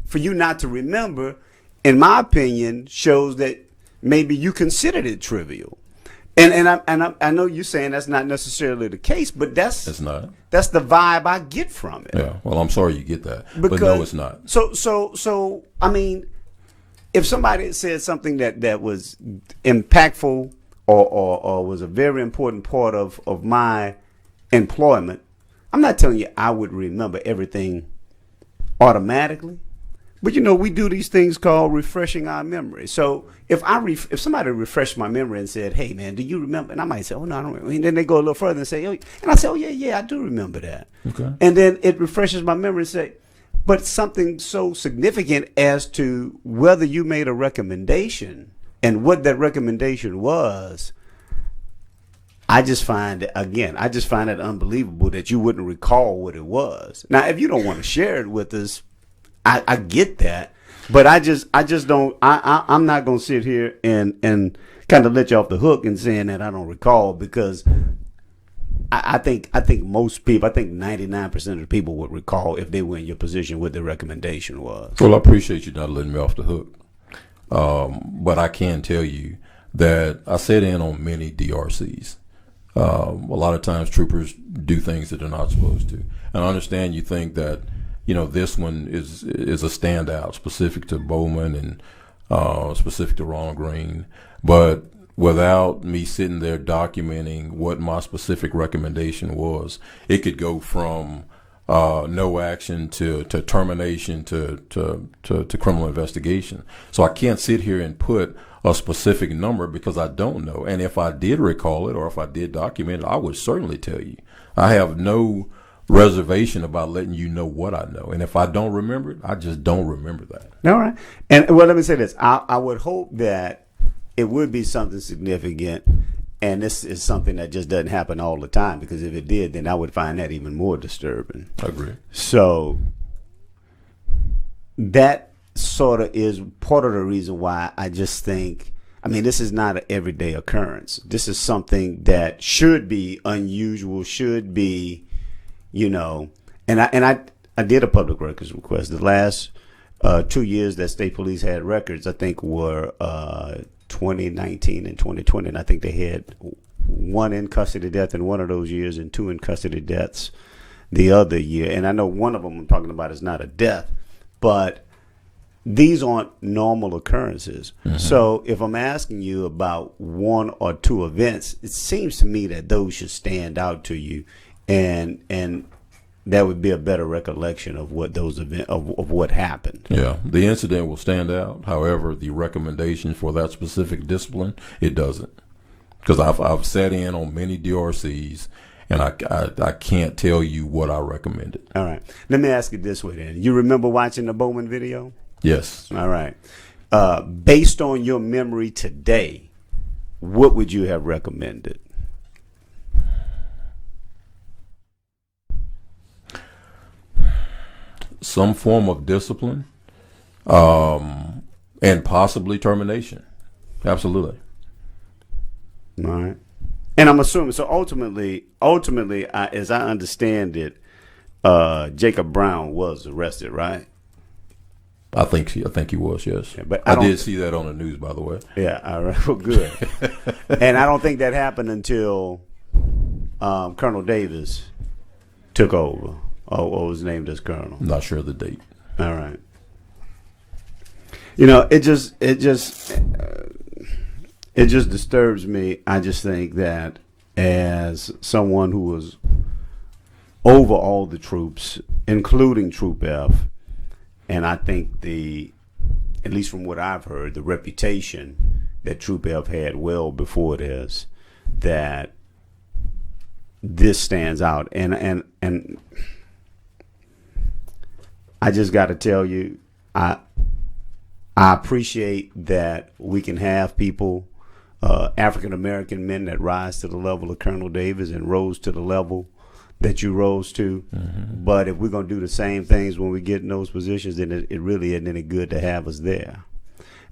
for you not to remember, in my opinion, shows that maybe you considered it trivial. And I know you're saying that's not necessarily the case, but It's not. that's the vibe I get from it. Yeah. Well, I'm sorry you get that, but no, it's not. So I mean, if somebody said something that was impactful or was a very important part of my employment, I'm not telling you I would remember everything automatically. But we do these things called refreshing our memory. So if somebody refreshed my memory and said, "Hey man, do you remember?" and I might say, "Oh no, I don't remember." And then they go a little further and say, "Oh," and I say, "Oh yeah, I do remember that." Okay. And then it refreshes my memory and say, but something so significant as to whether you made a recommendation and what that recommendation was, I just find it unbelievable that you wouldn't recall what it was. Now, if you don't want to share it with us, I get that, but I just don't. I'm not gonna sit here and kind of let you off the hook and saying that I don't recall, because I think most people, I think 99% of the people would recall if they were in your position what the recommendation was. Well, I appreciate you not letting me off the hook, but I can tell you that I sat in on many DRCs. A lot of times troopers do things that they're not supposed to, and I understand you think that. This one is a standout specific to Bowman and specific to Ronald Greene. But without me sitting there documenting what my specific recommendation was, it could go from no action to termination to criminal investigation. So I can't sit here and put a specific number because I don't know. And if I did recall it or if I did document it, I would certainly tell you. I have no reservation about letting you know what I know. And if I don't remember it, I just don't remember that. All right. And well, let me say this. I would hope that it would be something significant. And this is something that just doesn't happen all the time, because if it did, then I would find that even more disturbing. I agree. So that sort of is part of the reason why I just think, I mean, this is not an everyday occurrence. This is something that should be unusual, should be, and I did a public records request. The last 2 years that state police had records, I think, were 2019 and 2020, and I think they had one in custody death in one of those years and 2 in custody deaths the other year. And I know one of them I'm talking about is not a death, but these aren't normal occurrences. Mm-hmm. So if I'm asking you about 1 or 2 events, it seems to me that those should stand out to you, and that would be a better recollection of what those events of what happened. Yeah, the incident will stand out. However, the recommendation for that specific discipline, it doesn't, because I've sat in on many DRCs, and I can't tell you what I recommended. All right, let me ask it this way then. You remember watching the Bowman video? Yes. All right. Based on your memory today, what would you have recommended? Some form of discipline, and possibly termination. Absolutely. All right. And I'm assuming, so ultimately, as I understand it, Jacob Brown was arrested, right? I think he was, yes. Yeah, but I did see that on the news, by the way. Yeah, all right. Well, good. And I don't think that happened until Colonel Davis took over. Or was named as colonel. I'm not sure of the date. All right. It just disturbs me. I just think that as someone who was over all the troops, including Troop F, and I think at least from what I've heard, the reputation that Troop F had well before this, that this stands out. And I just got to tell you, I appreciate that we can have people, African American men, that rise to the level of Colonel Davis and rose to the level that you rose to. Mm-hmm. But if we're going to do the same things when we get in those positions, then it really isn't any good to have us there.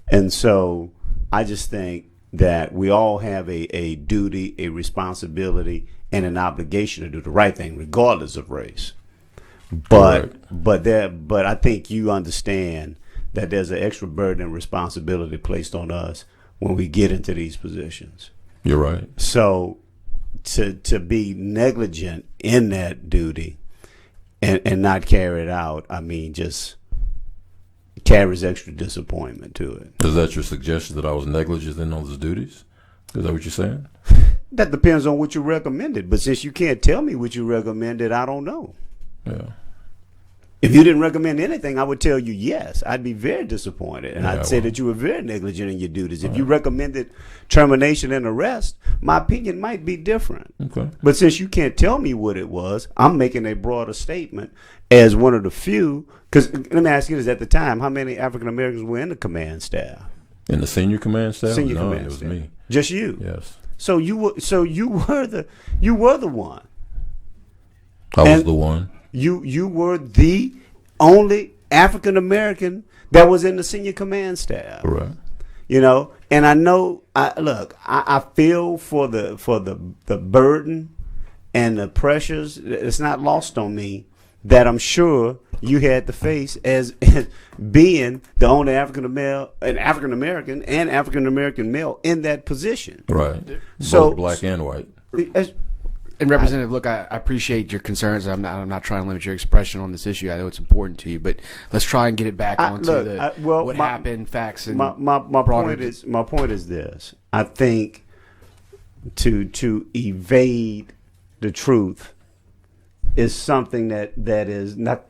And so I just think that we all have a duty, a responsibility, and an obligation to do the right thing, regardless of race. But I think you understand that there's an extra burden and responsibility placed on us when we get into these positions. You're right. So to be negligent in that duty and not carry it out, I mean, just carries extra disappointment to it. Is that your suggestion, that I was negligent in those duties? Is that what you're saying? That depends on what you recommended. But since you can't tell me what you recommended, I don't know. Yeah. If you didn't recommend anything, I would tell you yes. I'd be very disappointed, and I'd say that you were very negligent in your duties. If you recommended termination and arrest, my opinion might be different. Okay. But since you can't tell me what it was, I'm making a broader statement as one of the few. Because let me ask you this: at the time, how many African Americans were in the command staff? In the senior command staff? Senior No, command it was staff. me. Just you? Yes. So you were the one. I was the one. You were the only African American that was in the senior command staff. Correct. And I know. I feel for the burden and the pressures. It's not lost on me that I'm sure you had to face as being the only African American male in that position. Right. So both black and white. And Representative, look, I appreciate your concerns. I'm not trying to limit your expression on this issue. I know it's important to you, but let's try and get it back onto what happened, facts, and my point is this. I think to evade the truth is something that is not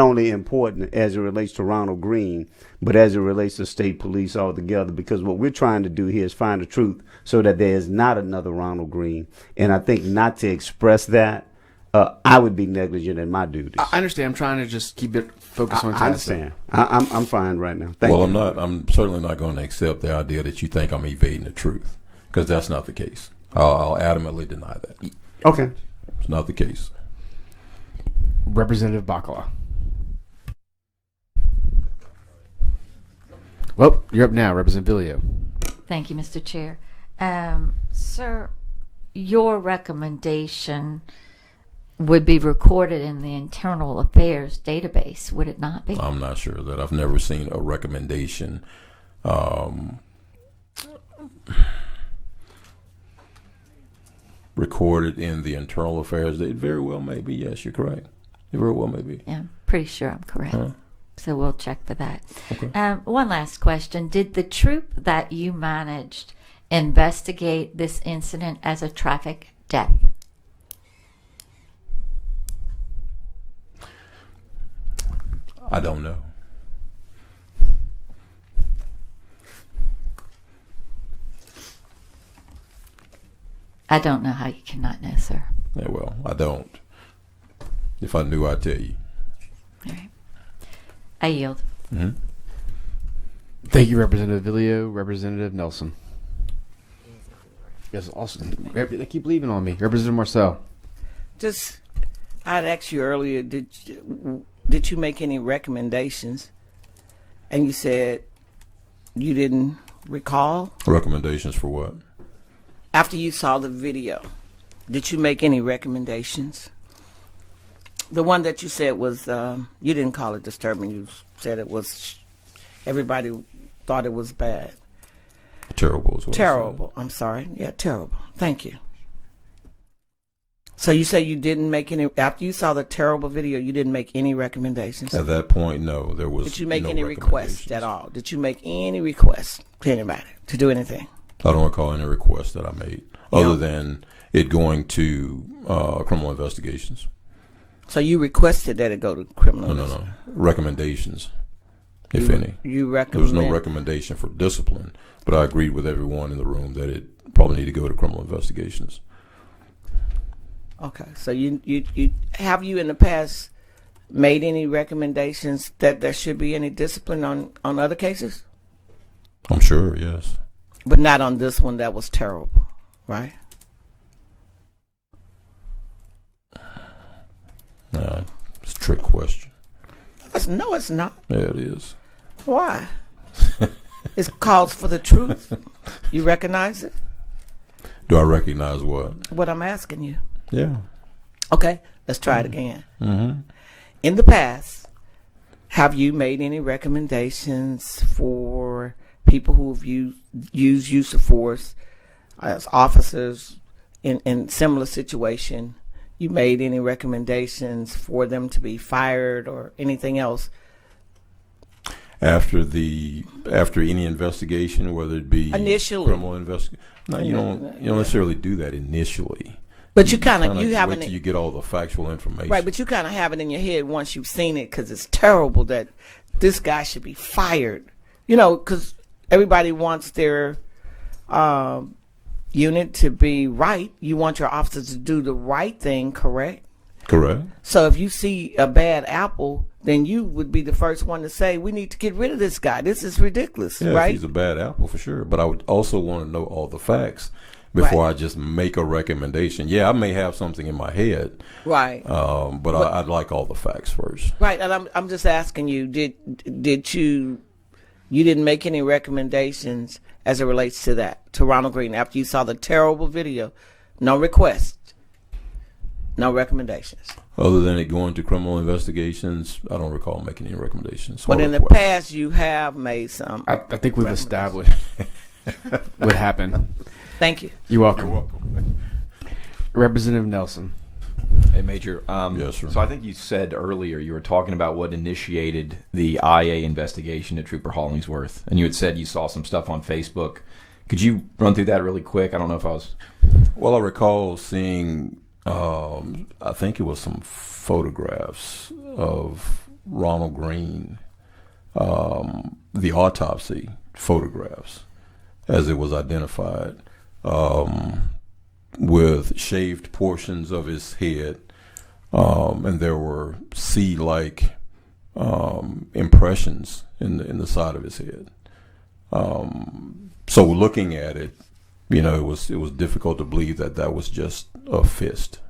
only important as it relates to Ronald Greene, but as it relates to state police altogether, because what we're trying to do here is find the truth so that there is not another Ronald Greene. And I think not to express that, I would be negligent in my duties. I understand. I'm trying to just keep it focused on task. I understand. I'm fine right now. Thank you. I'm certainly not going to accept the idea that you think I'm evading the truth, because that's not the case. I'll adamantly deny that. Okay. It's not the case. Representative Bacala. Well, you're up now, Representative Villio. Thank you, Mr. Chair. Sir, your recommendation would be recorded in the Internal Affairs database, would it not be? I'm not sure that. I've never seen a recommendation recorded in the Internal Affairs. It very well may be. Yes, you're correct. It very well may be. Yeah, I'm pretty sure I'm correct. So we'll check for that. Okay. One last question. Did the troop that you managed investigate this incident as a traffic death? I don't know. I don't know how you cannot know, sir. Yeah, well, I don't. If I knew, I'd tell you. All right. I yield. Mm-hmm. Thank you, Representative Villio. Representative Nelson. Yes, awesome. They keep leaving on me. Representative Marcel. Just, I'd asked you earlier, did you make any recommendations? And you said you didn't recall? Recommendations for what? After you saw the video, did you make any recommendations? The one that you said was, you didn't call it disturbing. You said it was, everybody thought it was bad. Terrible is what I said. Terrible. I'm sorry. Yeah, terrible. Thank you. So you say you didn't make any, after you saw the terrible video, you didn't make any recommendations? At that point, no, there was Did you make no any requests recommendations. at all? Did you make any requests to anybody to do anything? I don't recall any requests that I made, other than it going to criminal investigations. So you requested that it go to criminal? No. Recommendations, if any. You recommend? There was no recommendation for discipline, but I agreed with everyone in the room that it probably need to go to criminal investigations. Okay, so you have you in the past made any recommendations that there should be any discipline on other cases? I'm sure, yes. But not on this one that was terrible, right? It's a trick question. No, it's not. Yeah, it is. Why? It calls for the truth. You recognize it? Do I recognize what? What I'm asking you. Yeah. Okay, let's try it again. Mm-hmm. In the past, have you made any recommendations for people who have used use of force as officers in similar situation? You made any recommendations for them to be fired or anything else? After any investigation, whether it be Initially. criminal investigation, no, you don't necessarily do that initially. But you kind of you wait haven't till you get all the factual information. right. But you kind of have it in your head once you've seen it because it's terrible that this guy should be fired. You know, because everybody wants their unit to be right. You want your officers to do the right thing, correct? Correct. So if you see a bad apple, then you would be the first one to say, we need to get rid of this guy. This is ridiculous, Yeah, right? if he's a bad apple for sure. But I would also want to know all the facts before Right. I just make a recommendation. Yeah, I may have something in my head, Right. but I'd like all the facts first. Right. And I'm just asking you, did you didn't make any recommendations as it relates to that, to Ronald Greene, after you saw the terrible video? No request. No recommendations. Other than it going to criminal investigations, I don't recall making any recommendations. But or in the requests. past, you have made some. I think we've established what happened. Thank you. You're welcome. Representative Nelson. Hey, Major. Yes, sir. So I think you said earlier you were talking about what initiated the IA investigation to Trooper Hollingsworth, and you had said you saw some stuff on Facebook. Could you run through that really quick? I don't know if I was... Well, I recall seeing I think it was some photographs of Ronald Greene, the autopsy photographs, as it was identified, with shaved portions of his head, and there were seed-like impressions in the side of his head. So looking at it, it was difficult to believe that was just a fist.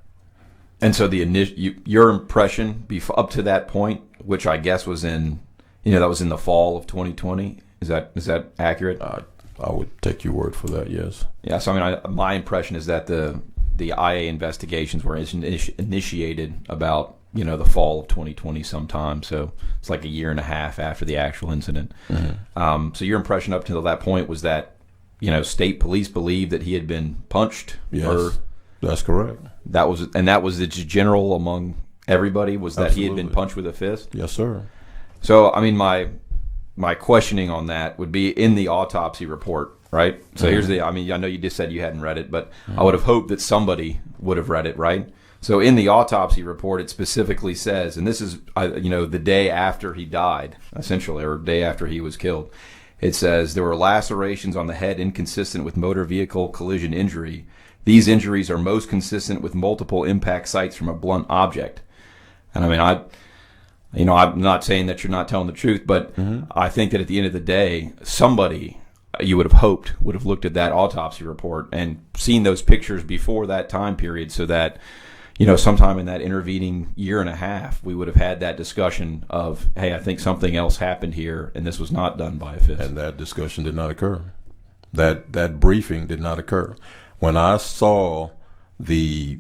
And so your impression up to that point, which I guess was in the fall of 2020, is that accurate? I would take your word for that. Yes. Yeah. So my impression is that the IA investigations were initiated about the fall of 2020 sometime. So it's like a year and a half after the actual incident. Mm-hmm. So your impression up to that point was that state police believed that he had been punched. Yes, that's correct. That was the general among everybody, was that Absolutely. He had been punched with a fist. Yes, sir. So my questioning on that would be in the autopsy report, right? So here's I know you just said you hadn't read it, but I would have hoped that somebody would have read it, right? So in the autopsy report, it specifically says, and this is the day after he died, essentially, or day after he was killed. It says there were lacerations on the head inconsistent with motor vehicle collision injury. These injuries are most consistent with multiple impact sites from a blunt object. And I'm not saying that you're not telling the truth, but I think that at the end of the day, somebody you would have hoped would have looked at that autopsy report and seen those pictures before that time period, so that sometime in that intervening year and a half, we would have had that discussion of, hey, I think something else happened here, and this was not done by a fist. And that discussion did not occur. That briefing did not occur. When I saw the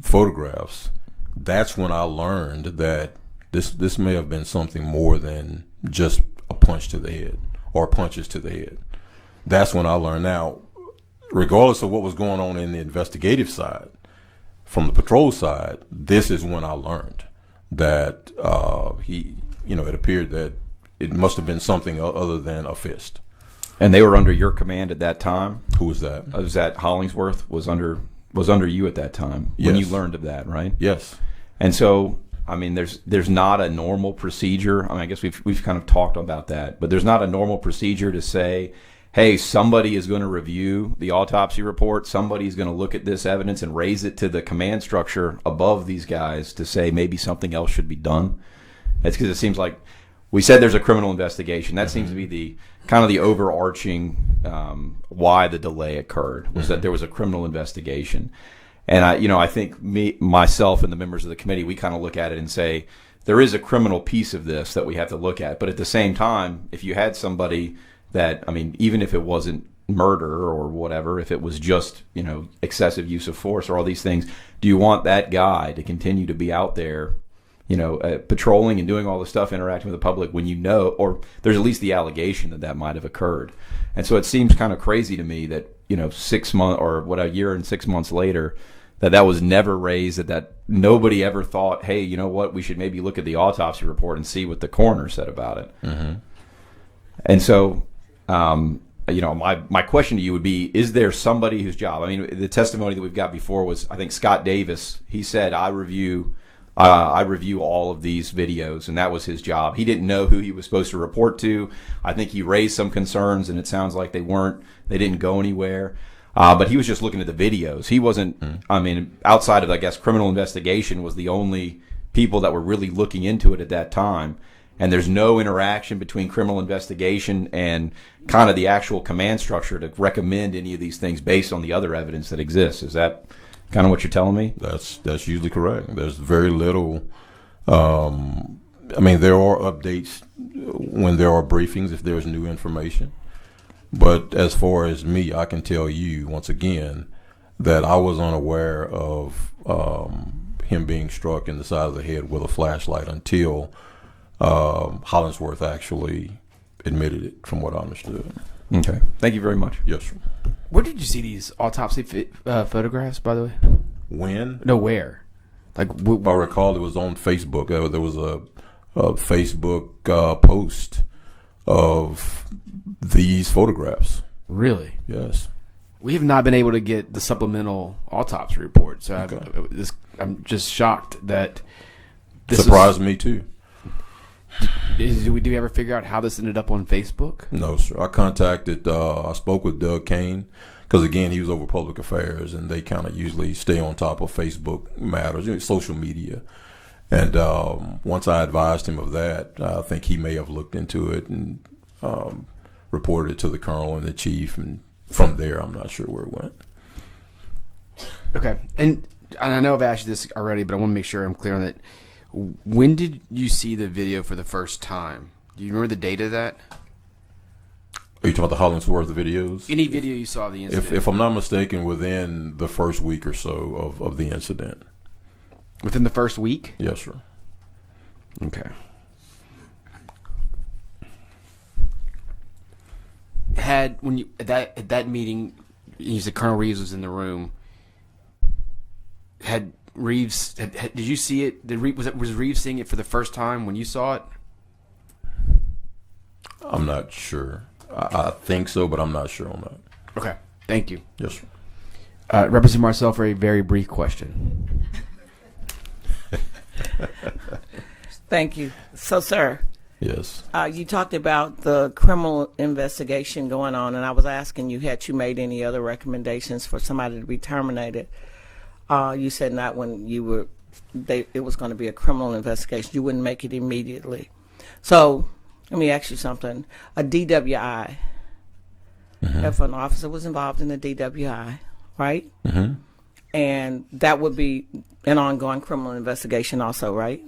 photographs, that's when I learned that this may have been something more than just a punch to the head or punches to the head. That's when I learned. Now, regardless of what was going on in the investigative side, from the patrol side, this is when I learned that it appeared that it must have been something other than a fist. And they were under your command at that time? Who was that? Was that Hollingsworth was under you at that time when you learned of that, right? Yes. And so, there's not a normal procedure. I guess we've kind of talked about that, but there's not a normal procedure to say, hey, somebody is going to review the autopsy report. Somebody's going to look at this evidence and raise it to the command structure above these guys to say maybe something else should be done. That's because it seems like we said there's a criminal investigation. That seems to be the kind of the overarching why the delay occurred, was that there was a criminal investigation. And I think myself and the members of the committee, we kind of look at it and say there is a criminal piece of this that we have to look at. But at the same time, if you had somebody that, even if it wasn't murder or whatever, if it was just, excessive use of force or all these things, do you want that guy to continue to be out there, patrolling and doing all the stuff, interacting with the public, when or there's at least the allegation that might have occurred? And so it seems kind of crazy to me that, 6 months or a year and 6 months later, that was never raised, that nobody ever thought, hey, you know what, we should maybe look at the autopsy report and see what the coroner said about it. Mm-hmm. And so, my question to you would be, is there somebody whose job, the testimony that we've got before was, I think, Scott Davis. He said, I review all of these videos, and that was his job. He didn't know who he was supposed to report to. I think he raised some concerns, and it sounds like they didn't go anywhere. But he was just looking at the videos. He wasn't, outside of, I guess, criminal investigation was the only people that were really looking into it at that time. And there's no interaction between criminal investigation and kind of the actual command structure to recommend any of these things based on the other evidence that exists. Is that kind of what you're telling me? That's usually correct. There's very little. There are updates when there are briefings if there's new information. But as far as me, I can tell you once again that I was unaware of him being struck in the side of the head with a flashlight until Hollingsworth actually admitted it, from what I understood. Okay. Thank you very much. Yes, sir. Where did you see these autopsy photographs, by the way? When? No, where? Like, I recall it was on Facebook. There was a Facebook post of these photographs. Really? Yes. We have not been able to get the supplemental autopsy report, so Okay. I'm just shocked that this Surprised me too. Do we ever figure out how this ended up on Facebook? No, sir. I spoke with Doug Kane, because again, he was over public affairs, and they kind of usually stay on top of Facebook matters, social media. And once I advised him of that, I think he may have looked into it and reported it to the colonel and the chief, and from there, I'm not sure where it went. Okay, and I know I've asked you this already, but I want to make sure I'm clear on that. When did you see the video for the first time? Do you remember the date of that? Are you talking about the Hollingsworth videos? Any video you saw of the incident? If I'm not mistaken, within the first week or so of the incident. Within the first week? Yes, sir. Okay. At that meeting, you said Colonel Reeves was in the room. Had Reeves? Did you see it? Was Reeves seeing it for the first time when you saw it? I'm not sure. I think so, but I'm not sure on that. Okay. Thank you. Yes, sir. Representative Marcel, for a very brief question. Thank you. So, sir, Yes. you talked about the criminal investigation going on, and I was asking you, had you made any other recommendations for somebody to be terminated? You said not when you were, it was going to be a criminal investigation. You wouldn't make it immediately. So let me ask you something. A DWI, if an officer was involved in a DWI, right? Mm-hmm. And that would be an ongoing criminal investigation also, right?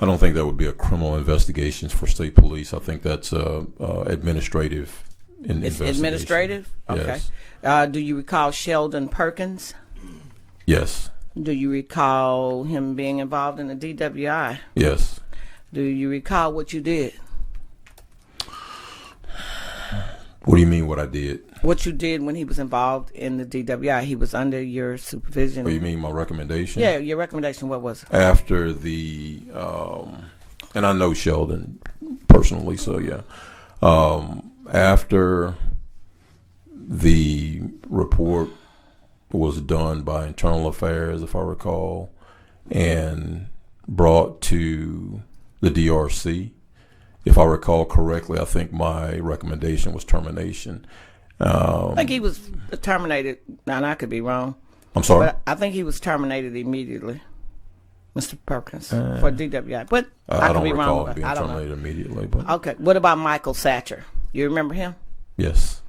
I don't think that would be a criminal investigation for state police. I think that's administrative. It's investigation. administrative? Okay. Yes. Do you recall Sheldon Perkins? Yes. Do you recall him being involved in the DWI? Yes. Do you recall what you did? What do you mean what I did? What you did when he was involved in the DWI? He was under your supervision. What do you mean my recommendation? Yeah, your recommendation, what was it? After the, and I know Sheldon personally, so yeah. After the report was done by Internal Affairs, if I recall, and brought to the DRC, if I recall correctly, I think my recommendation was termination. I think he was terminated. Now, and I could be wrong. I'm sorry? But I think he was terminated immediately, Mr. Perkins, for DWI. But I I could don't be wrong. recall it being I don't know. terminated immediately. But Okay. What about Michael Satcher? You remember him? yes.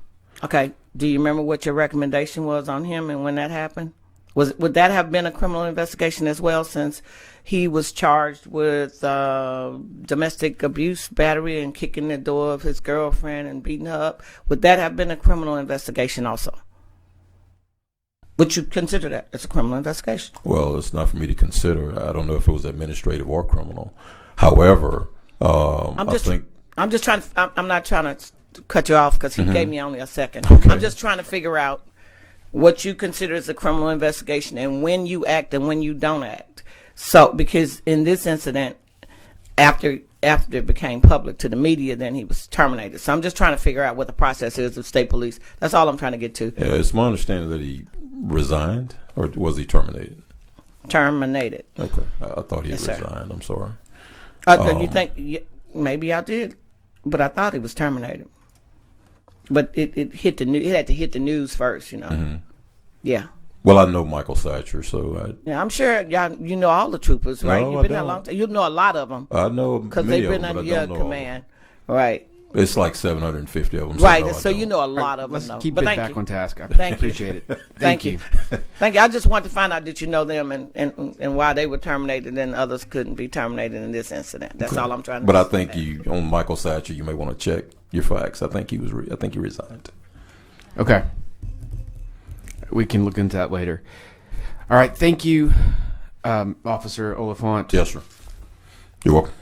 Okay. Do you remember what your recommendation was on him and when that happened? Would that have been a criminal investigation as well, since he was charged with domestic abuse, battery, and kicking the door of his girlfriend and beating her up? Would that have been a criminal investigation also? Would you consider that as a criminal investigation? Well, it's not for me to consider. I don't know if it was administrative or criminal. However, I'm not trying to cut you off because he gave me only a second. Okay. I'm just trying to figure out what you consider as a criminal investigation and when you act and when you don't act. So, because in this incident, after it became public to the media, then he was terminated. So I'm just trying to figure out what the process is of state police. That's all I'm trying to get to. Yeah, it's my understanding that he resigned, or was he terminated? Terminated. Okay, I thought he had Yes, sir. resigned. I'm sorry. You think maybe I did, but I thought he was terminated. But it hit the it had to hit the news first, you know. Mm-hmm. Yeah. Well, I know Michael Satcher, so Yeah, I'm sure you know all the troopers, right? No, You've I been there a don't. long time. You know a lot of them I know because many they've been of them, under but I your don't know all of command, right? them. It's like 750 of them. Right. no, I So you don't. know a lot of them. Let's though. keep But it thank back you. on task. I Thank you. appreciate it. Thank you. Thank you. I just wanted to find out that you know them and why they were terminated and others couldn't be terminated in this incident. That's all I'm trying to. But I think you on Michael Satcher, you may want to check your facts. I think he was. I think he resigned. Okay. We can look into that later. All right. Thank you, Officer Oliphant. Yes, sir. You're welcome.